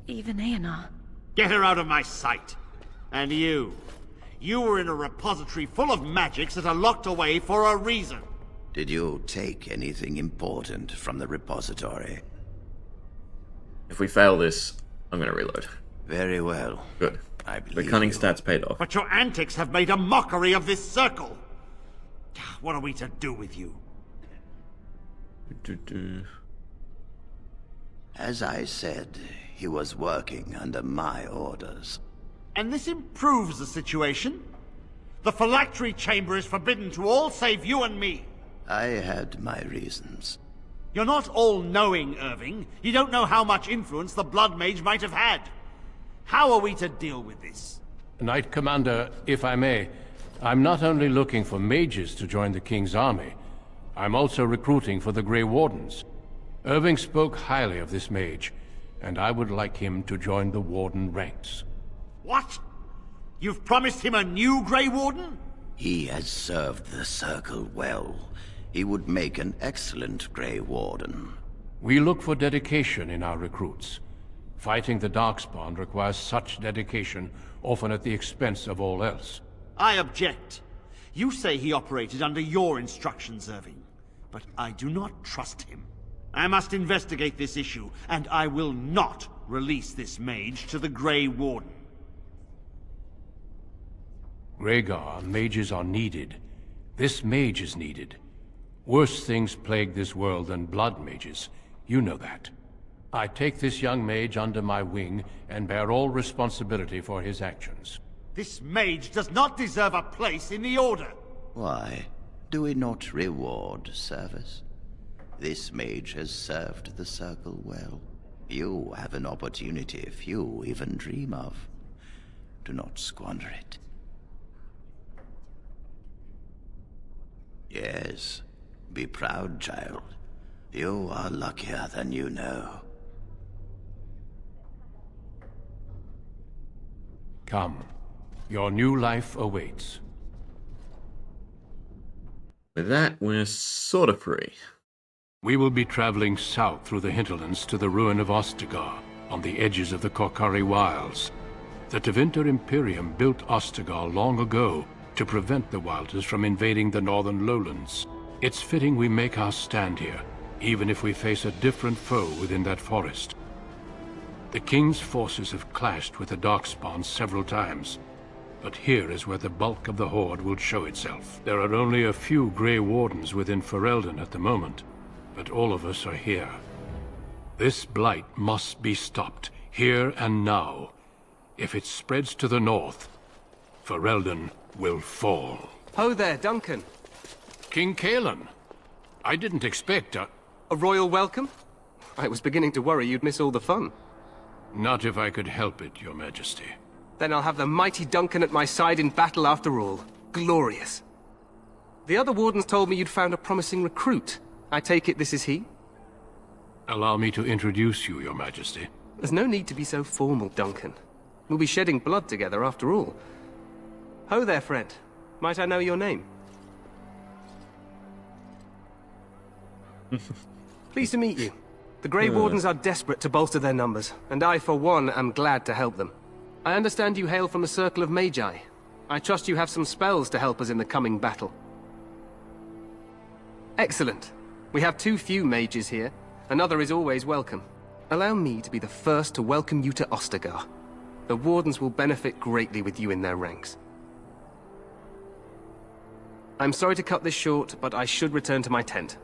Aenar. Get her out of my sight. And you. You were in a repository full of magics that are locked away for a reason. Did you take anything important from the repository? If we fail this, I'm gonna reload. Very well. Good. I The believe cunning you. stats paid off. But your antics have made a mockery of this circle. What are we to do with you? As I said, he was working under my orders. And this improves the situation. The phylactery chamber is forbidden to all save you and me. I had my reasons. You're not all-knowing, Irving. You don't know how much influence the Blood Mage might have had. How are we to deal with this? Knight Commander, if I may, I'm not only looking for mages to join the King's army, I'm also recruiting for the Grey Wardens. Irving spoke highly of this mage, and I would like him to join the Warden ranks. What? You've promised him a new Grey Warden? He has served the Circle well. He would make an excellent Grey Warden. We look for dedication in our recruits. Fighting the Darkspawn requires such dedication, often at the expense of all else. I object. You say he operated under your instructions, Irving. But I do not trust him. I must investigate this issue, and I will not release this mage to the Grey Warden. Rhaegar, mages are needed. This mage is needed. Worse things plague this world than blood mages. You know that. I take this young mage under my wing and bear all responsibility for his actions. This mage does not deserve a place in the Order. Why? Do we not reward service? This mage has served the Circle well. You have an opportunity few even dream of. Do not squander it. Yes, be proud, child. You are luckier than you know. Come. Your new life awaits. With that, we're sort of free. We will be traveling south through the hinterlands to the ruin of Ostagar, on the edges of the Korcari Wilds. The Tevinter Imperium built Ostagar long ago to prevent the Wilders from invading the northern lowlands. It's fitting we make our stand here, even if we face a different foe within that forest. The King's forces have clashed with the Darkspawn several times, but here is where the bulk of the Horde will show itself. There are only a few Grey Wardens within Ferelden at the moment, but all of us are here. This blight must be stopped, here and now. If it spreads to the north, Ferelden will fall. Ho there, Duncan. King Kallon, I didn't expect a royal welcome? I was beginning to worry you'd miss all the fun. Not if I could help it, Your Majesty. Then I'll have the mighty Duncan at my side in battle after all. Glorious. The other wardens told me you'd found a promising recruit. I take it this is he? Allow me to introduce you, Your Majesty. There's no need to be so formal, Duncan. We'll be shedding blood together after all. Ho there, friend. Might I know your name? Pleased to meet you. The Grey Wardens are desperate to bolster their numbers, and I, for one, am glad to help them. I understand you hail from the Circle of Magi. I trust you have some spells to help us in the coming battle. Excellent. We have too few mages here. Another is always welcome. Allow me to be the first to welcome you to Ostagar. The Wardens will benefit greatly with you in their ranks. I'm sorry to cut this short, but I should return to my tent.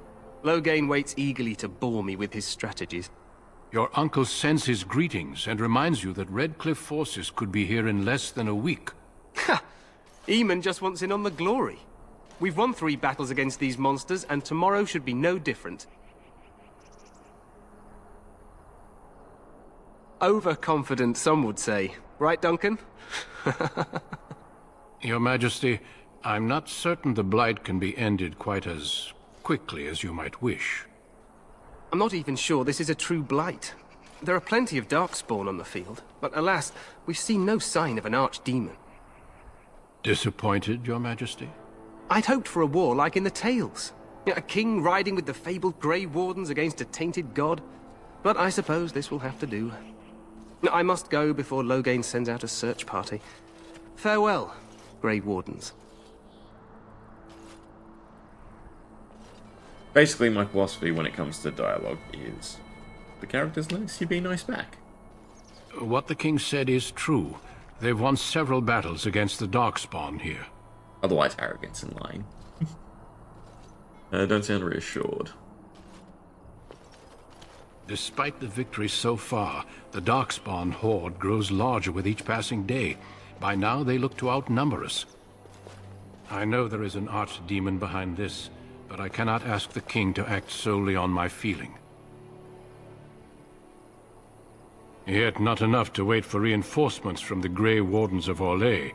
Loghain waits eagerly to bore me with his strategies. Your uncle sends his greetings and reminds you that Redcliffe forces could be here in less than a week. Ha! Eamon just wants in on the glory. We've won 3 battles against these monsters, and tomorrow should be no different. Overconfident, some would say. Right, Duncan? Your Majesty, I'm not certain the Blight can be ended quite as quickly as you might wish. I'm not even sure this is a true blight. There are plenty of Darkspawn on the field, but alas, we've seen no sign of an archdemon. Disappointed, Your Majesty? I'd hoped for a war like in the tales. A king riding with the fabled Grey Wardens against a tainted god. But I suppose this will have to do. I must go before Loghain sends out a search party. Farewell, Grey Wardens. Basically, my philosophy when it comes to dialogue is, the character's nice, you be nice back. What the king said is true. They've won several battles against the Darkspawn here. Otherwise, arrogance and lying. Don't sound reassured. Despite the victory so far, the Darkspawn horde grows larger with each passing day. By now, they look to outnumber us. I know there is an archdemon behind this, but I cannot ask the king to act solely on my feeling. Yet not enough to wait for reinforcements from the Grey Wardens of Orlais.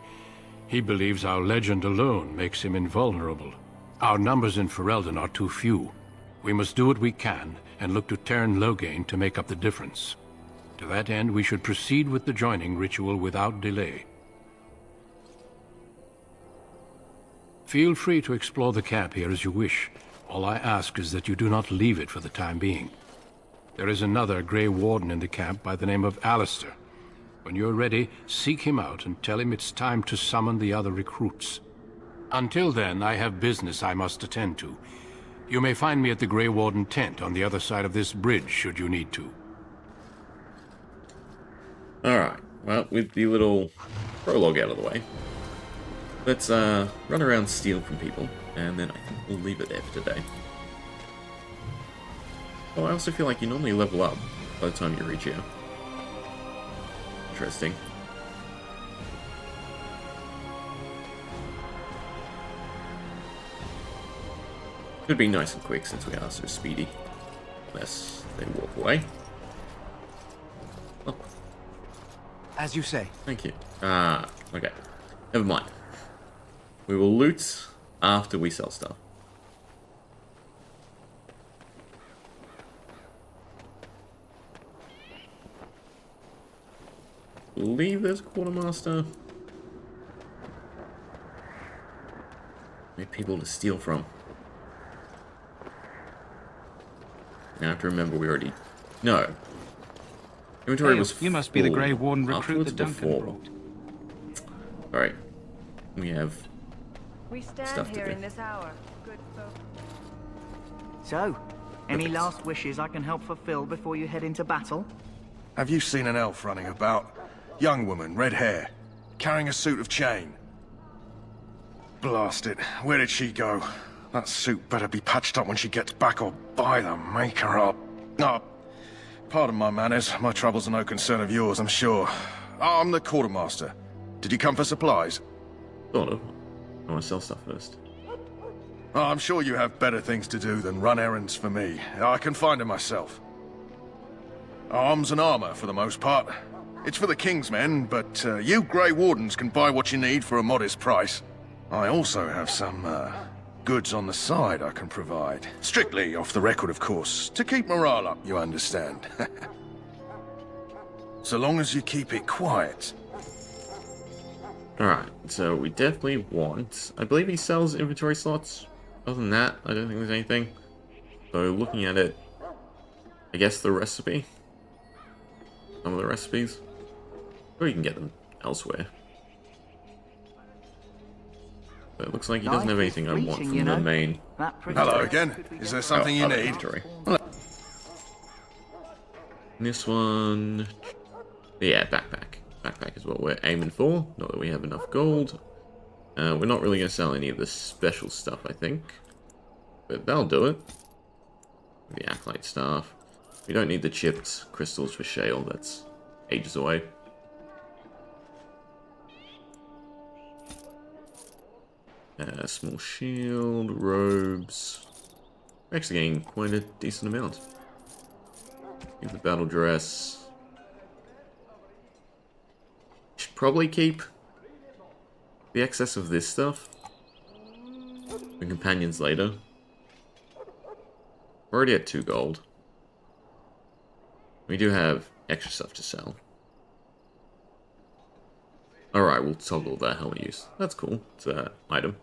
He believes our legend alone makes him invulnerable. Our numbers in Ferelden are too few. We must do what we can, and look to Teyrn Loghain to make up the difference. To that end, we should proceed with the joining ritual without delay. Feel free to explore the camp here as you wish. All I ask is that you do not leave it for the time being. There is another Grey Warden in the camp by the name of Alistair. When you're ready, seek him out and tell him it's time to summon the other recruits. Until then, I have business I must attend to. You may find me at the Grey Warden tent on the other side of this bridge, should you need to. Alright, well, with the little prologue out of the way, let's run around, steal from people, and then I think we'll leave it there for today. Oh, I also feel like you normally level up by the time you reach here. Interesting. Could be nice and quick since we are so speedy. Unless they walk away. Oh. As you say. Thank you. Okay. Never mind. We will loot after we sell stuff. I believe there's a quartermaster. We have people to steal from. Now I have to remember we already... No. Inventory was You must be the full. Grey Warden recruit Afterwards that Duncan before. brought. Alright. We have We stand stuff to here do. in this hour, good folk. So, any last wishes I can help fulfill before you head into battle? Have you seen an elf running about? Young woman, red hair, carrying a suit of chain. Blast it, where did she go? That suit better be patched up when she gets back, or by the maker up. Oh, pardon my manners, my troubles are no concern of yours, I'm sure. Oh, I'm the quartermaster. Did you come for supplies? Sort of. I want to sell stuff first. Oh, I'm sure you have better things to do than run errands for me. I can find them myself. Arms and armor, for the most part. It's for the King's men, but you Grey Wardens can buy what you need for a modest price. I also have some, goods on the side I can provide. Strictly off the record, of course. To keep morale up, you understand. So long as you keep it quiet. Alright, so we definitely want... I believe he sells inventory slots. Other than that, I don't think there's anything. So looking at it, I guess the recipe. Some of the recipes. Or you can get them elsewhere. But it looks like he doesn't have anything I want from the main. Hello again. Is there something you need? Inventory. This one... Yeah, backpack. Backpack is what we're aiming for. Not that we have enough gold. We're not really going to sell any of the special stuff, I think. But that'll do it. The Acolyte Staff. We don't need the chipped crystals for shale. That's ages away. Small shield, robes. We're actually getting quite a decent amount. Keep the battle dress. Should probably keep the excess of this stuff for companions later. We're already at 2 gold. We do have extra stuff to sell. Alright, we'll toggle the helmet use. That's cool. It's an item.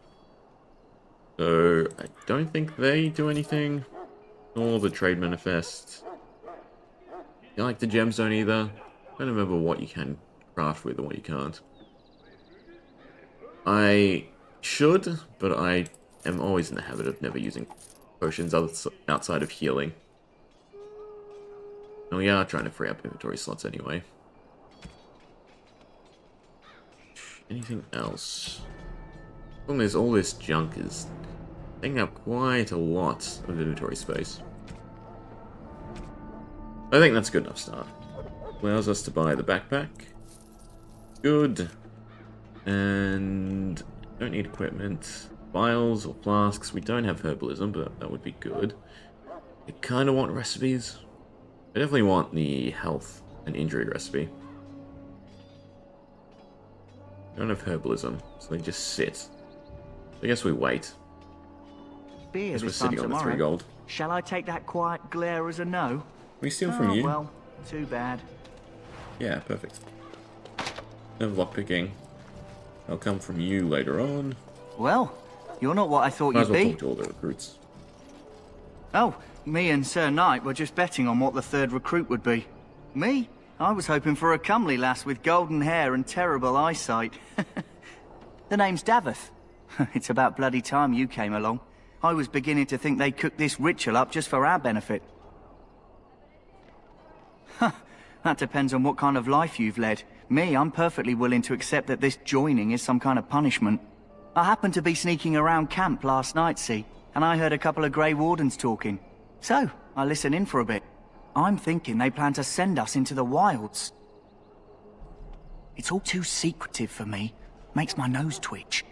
So, I don't think they do anything. Nor the trade manifest. You like the gems don't either. I don't remember what you can craft with and what you can't. I should, but I am always in the habit of never using potions outside of healing. And we are trying to free up inventory slots anyway. Anything else? The problem is all this junk is taking up quite a lot of inventory space. I think that's a good enough start. Allows us to buy the backpack. Good. And don't need equipment. Vials or flasks. We don't have herbalism, but that would be good. I kind of want recipes. I definitely want the health and injury recipe. I don't have herbalism, so they just sit. I guess we wait. Beer Guess we're this time sitting on the tomorrow. 3 gold. Shall I take that quiet glare as a no? We steal from you? Well, too bad. Yeah, perfect. No lockpicking. I'll come from you later on. Well, you're not what I thought Might as you'd well be. talk to all the recruits. Oh, me and Sir Knight were just betting on what the 3rd recruit would be. Me? I was hoping for a comely lass with golden hair and terrible eyesight. The name's Davith. It's about bloody time you came along. I was beginning to think they cooked this ritual up just for our benefit. Huh, that depends on what kind of life you've led. Me, I'm perfectly willing to accept that this joining is some kind of punishment. I happened to be sneaking around camp last night, see, and I heard a couple of Grey Wardens talking. So, I listened in for a bit. I'm thinking they plan to send us into the wilds. It's all too secretive for me. Makes my nose twitch.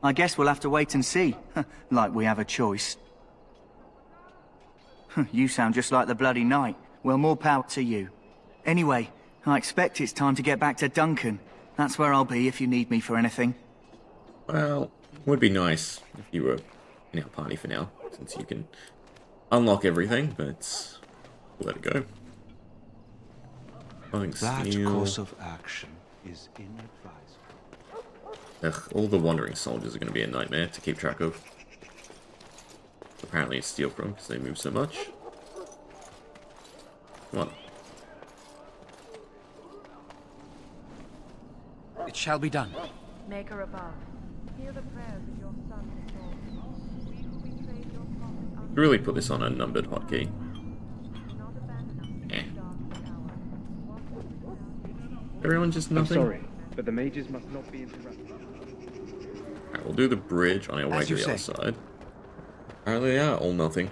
I guess we'll have to wait and see. Like we have a choice. You sound just like the bloody knight. Well, more power to you. Anyway, I expect it's time to get back to Duncan. That's where I'll be if you need me for anything. Well, would be nice if you were in our party for now, since you can unlock everything, but we'll let it go. That course of action is inadvisable. Ugh, all the wandering soldiers are going to be a nightmare to keep track of. Apparently it's steal from, because they move so much. Come on. It shall be done. Maker above, hear the prayers of your sons and daughters. We who betrayed your prophet Really put this on a numbered hotkey. Eh. Everyone just nothing? I'm sorry, but the mages must not be interrupted. Alright, we'll do the bridge on our way to the other side. Apparently they are all nothing.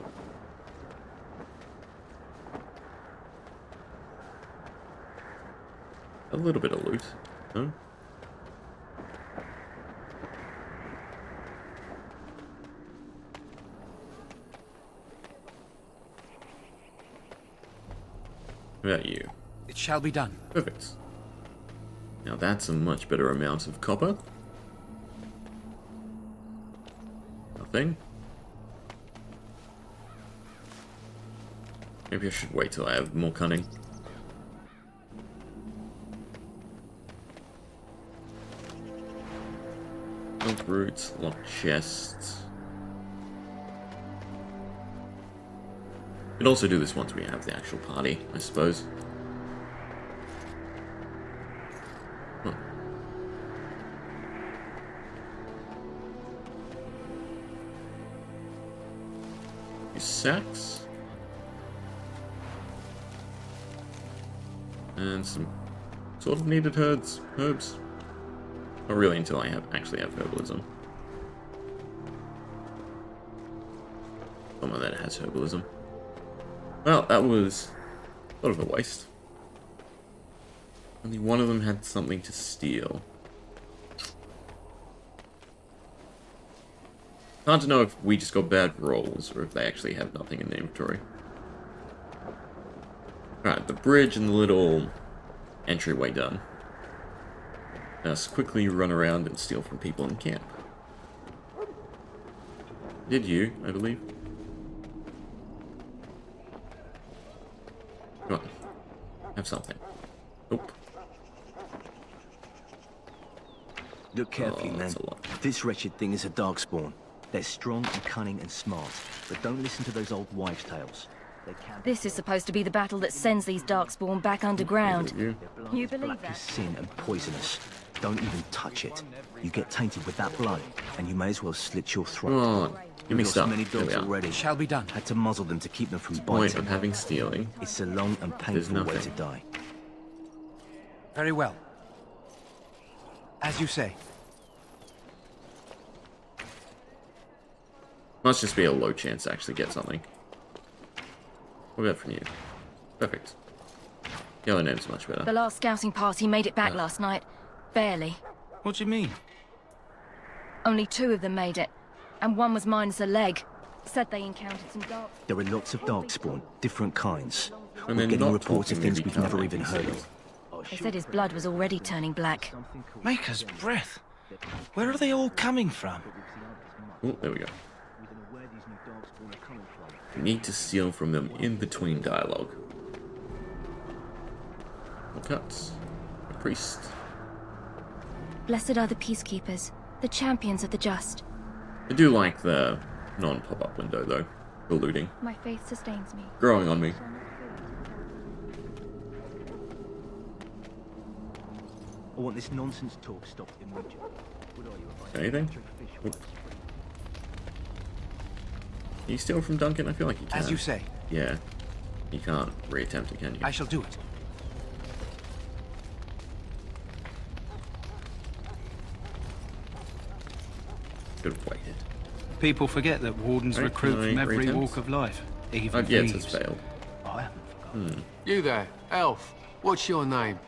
A little bit of loot, no? What about you? It shall be done. Perfect. Now that's a much better amount of copper. Nothing. Maybe I should wait till I have more cunning. Lock roots, lock chests. Could also do this once we have the actual party, I suppose. Huh. These sacks. And some sort of needed herbs. Not really until I actually have herbalism. Someone that has herbalism. Well, that was sort of a waste. Only one of them had something to steal. Hard to know if we just got bad rolls or if they actually have nothing in the inventory. Alright, the bridge and the little entryway done. Let's quickly run around and steal from people in camp. Did you, I believe? Come on. Have something. Nope. Look carefully, man. This wretched thing is a darkspawn. They're strong and cunning and smart, but don't listen to those old wives' tales. This is supposed to be the battle that sends these darkspawn back underground. You believe that? Sin and poisonous. Don't even touch it. You get tainted with that blood, and you may as well slit your throat. Come on, give me stuff. Many dogs already. Shall be done. Had to muzzle them to keep them from Point biting. of having stealing. It's a long and painful way to die. Very well. As you say. Must just be a low chance to actually get something. What about from you? Perfect. Yellow name's much better. The last scouting party made it back last night. Barely. What do you mean? Only 2 of them made it, and one was minus a leg. Said they encountered some dark... There are lots of darkspawn, different kinds. And We're they're getting not reports of talking things maybe we've never can't even make heard sense. of. They said his blood was already turning black. Maker's breath. Where are they all coming from? Oh, there we go. We need to steal from them in between dialogue. More cuts. A priest. Blessed are the peacekeepers, the champions of the just. I do like the non-pop-up window, though. For looting. My faith sustains me. Growing on me. I want this nonsense talk stopped immediately. Anything? Oop. Can you steal from Duncan? I feel like you can. As you say. Yeah. You can't reattempt it, can you? I shall do it. Could have waited. People forget that wardens Right, recruit can I from every reattempt? walk of life, even Yes, it's thieves. failed. I haven't forgotten. You there, elf. What's your name?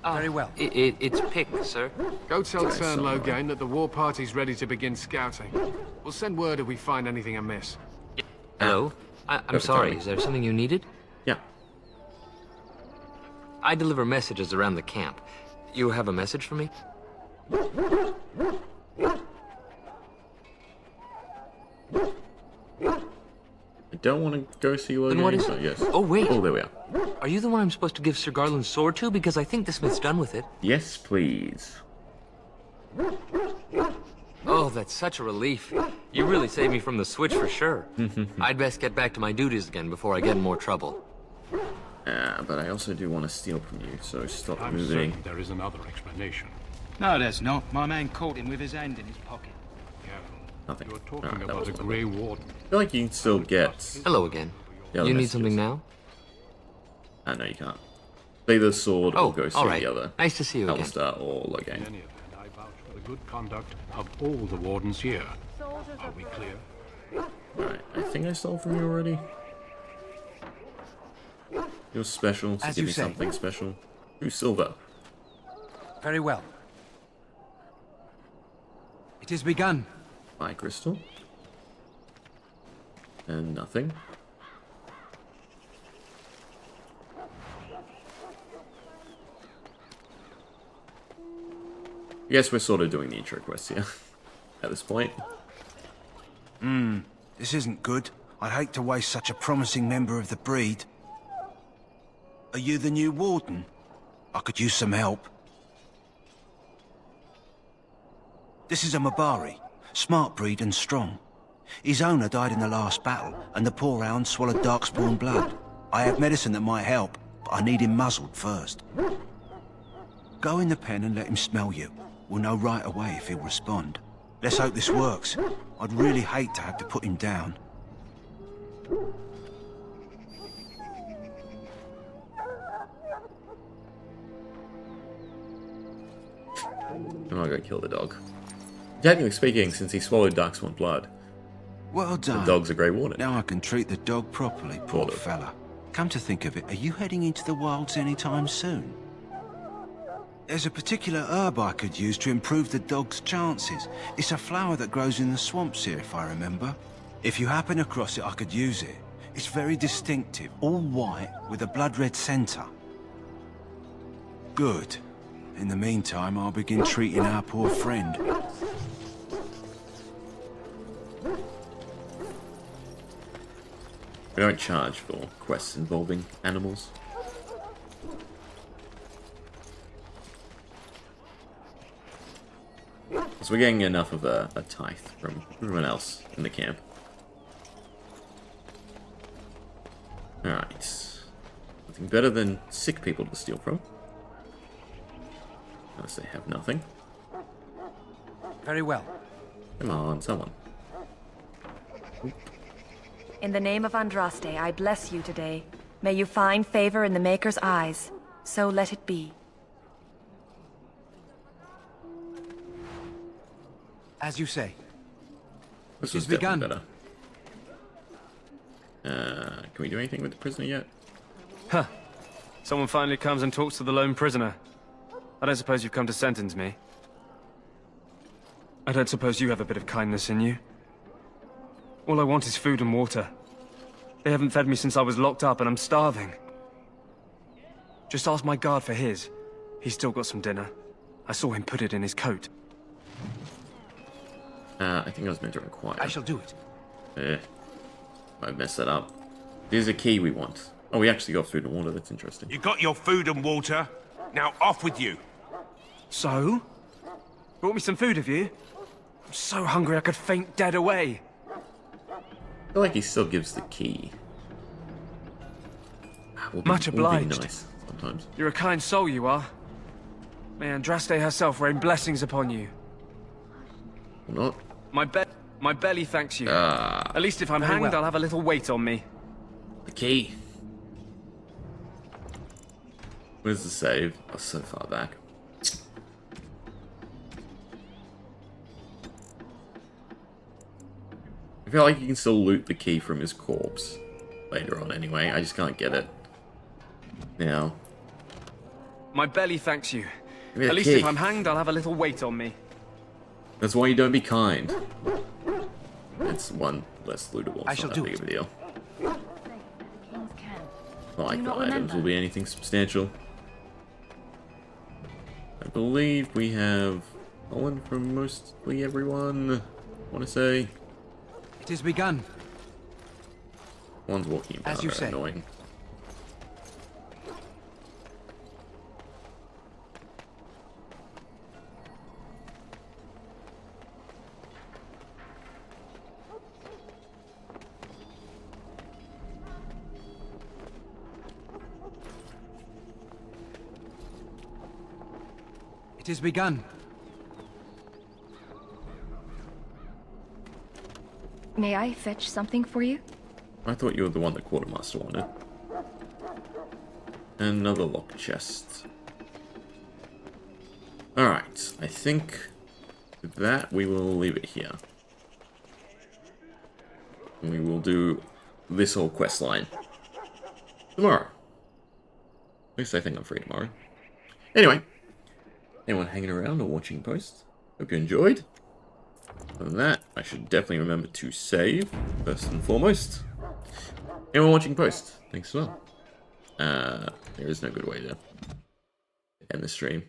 Very well. It's Pick, sir. Go tell Sorry, Turn sorry. Logain that the war party's ready to begin scouting. We'll send word if we find anything amiss. Hello? I'm Perfect sorry, timing. is there something you needed? Yeah. I deliver messages around the camp. You have a message for me? I don't want to go see Logan. Then what is so it? yes. Oh, wait. Oh, there we are. Are you the one I'm supposed to give Sir Garland's sword to? Because I think the smith's done with it. Yes, please. Oh, that's such a relief. You really saved me from the switch for sure. I'd best get back to my duties again before I get in more trouble. But I also do want to steal from you, so stop I'm moving. certain there is another explanation. No, there's not. My man caught him with his hand in his pocket. Careful. Nothing. You're talking Alright, that about the wasn't Grey Warden. I feel like you can still get... Hello again. the other You need messages. something now? No, you can't. Play the sword Oh, or go see alright. the other. Nice to see you again. Alistair or In Logain. any event, I vouch for the good conduct of all the wardens here. Are we clear? Alright, I think I stole from you already. You're special, so As give you me say. something special. Who's silver? Very well. It is begun. My crystal. And nothing. I guess we're sort of doing the intro quest here at this point. This isn't good. I'd hate to waste such a promising member of the breed. Are you the new warden? I could use some help. This is a Mabari. Smart breed and strong. His owner died in the last battle, and the poor hound swallowed darkspawn blood. I have medicine that might help, but I need him muzzled first. Go in the pen and let him smell you. We'll know right away if he'll respond. Let's hope this works. I'd really hate to have to put him down. I'm not gonna kill the dog. Technically speaking, since he swallowed darkspawn blood, Well done. the dog's a Grey Warden. Now I can treat the dog properly, poor fella. Come to think of it, are you heading into the wilds anytime soon? There's a particular herb I could use to improve the dog's chances. It's a flower that grows in the swamps here, if I remember. If you happen across it, I could use it. It's very distinctive, all white with a blood-red centre. Good. In the meantime, I'll begin treating our poor friend. We don't charge for quests involving animals. So we're getting enough of a tithe from everyone else in the camp. Alright. Nothing better than sick people to steal from. Unless they have nothing. Very well. Come on, someone. In the name of Andraste, I bless you today. May you find favor in the Maker's eyes. So let it be. As you say. This It was has begun. definitely better. Can we do anything with the prisoner yet? Huh. Someone finally comes and talks to the lone prisoner. I don't suppose you've come to sentence me. I don't suppose you have a bit of kindness in you. All I want is food and water. They haven't fed me since I was locked up and I'm starving. Just ask my guard for his. He's still got some dinner. I saw him put it in his coat. I think I was meant to inquire. I shall do it. I messed that up. There's a key we want. Oh, we actually got food and water. That's interesting. You got your food and water. Now off with you. So? Brought me some food, have you? I'm so hungry I could faint dead away. I feel like he still gives the key. Much obliged. Be nice sometimes. You're a kind soul, you are. May Andraste herself rain blessings upon you. Or not. My belly thanks you. Ah. At least if I'm Very hanged, well. I'll have a little weight on me. The key. Where's the save? Oh, so far back. I feel like you can still loot the key from his corpse later on anyway. I just can't get it now. My belly thanks you. Give me the At least key. if I'm hanged, I'll have a little weight on me. That's why you don't be kind. It's one less lootable. I It's shall not do that big it. of a deal. King's camp. Not like Do you the not items remember? will be anything substantial. I believe we have Holland from mostly everyone. I want to say. It has begun. One's walking about. As you are say. Annoying. It has begun. May I fetch something for you? I thought you were the one the quartermaster wanted. Another locked chest. Alright, I think with that we will leave it here. We will do this whole quest line tomorrow. At least I think I'm free tomorrow. Anyway, anyone hanging around or watching posts? Hope you enjoyed. Other than that, I should definitely remember to save, first and foremost. Anyone watching post, thanks as well. There is no good way to end the stream.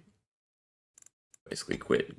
basically quit.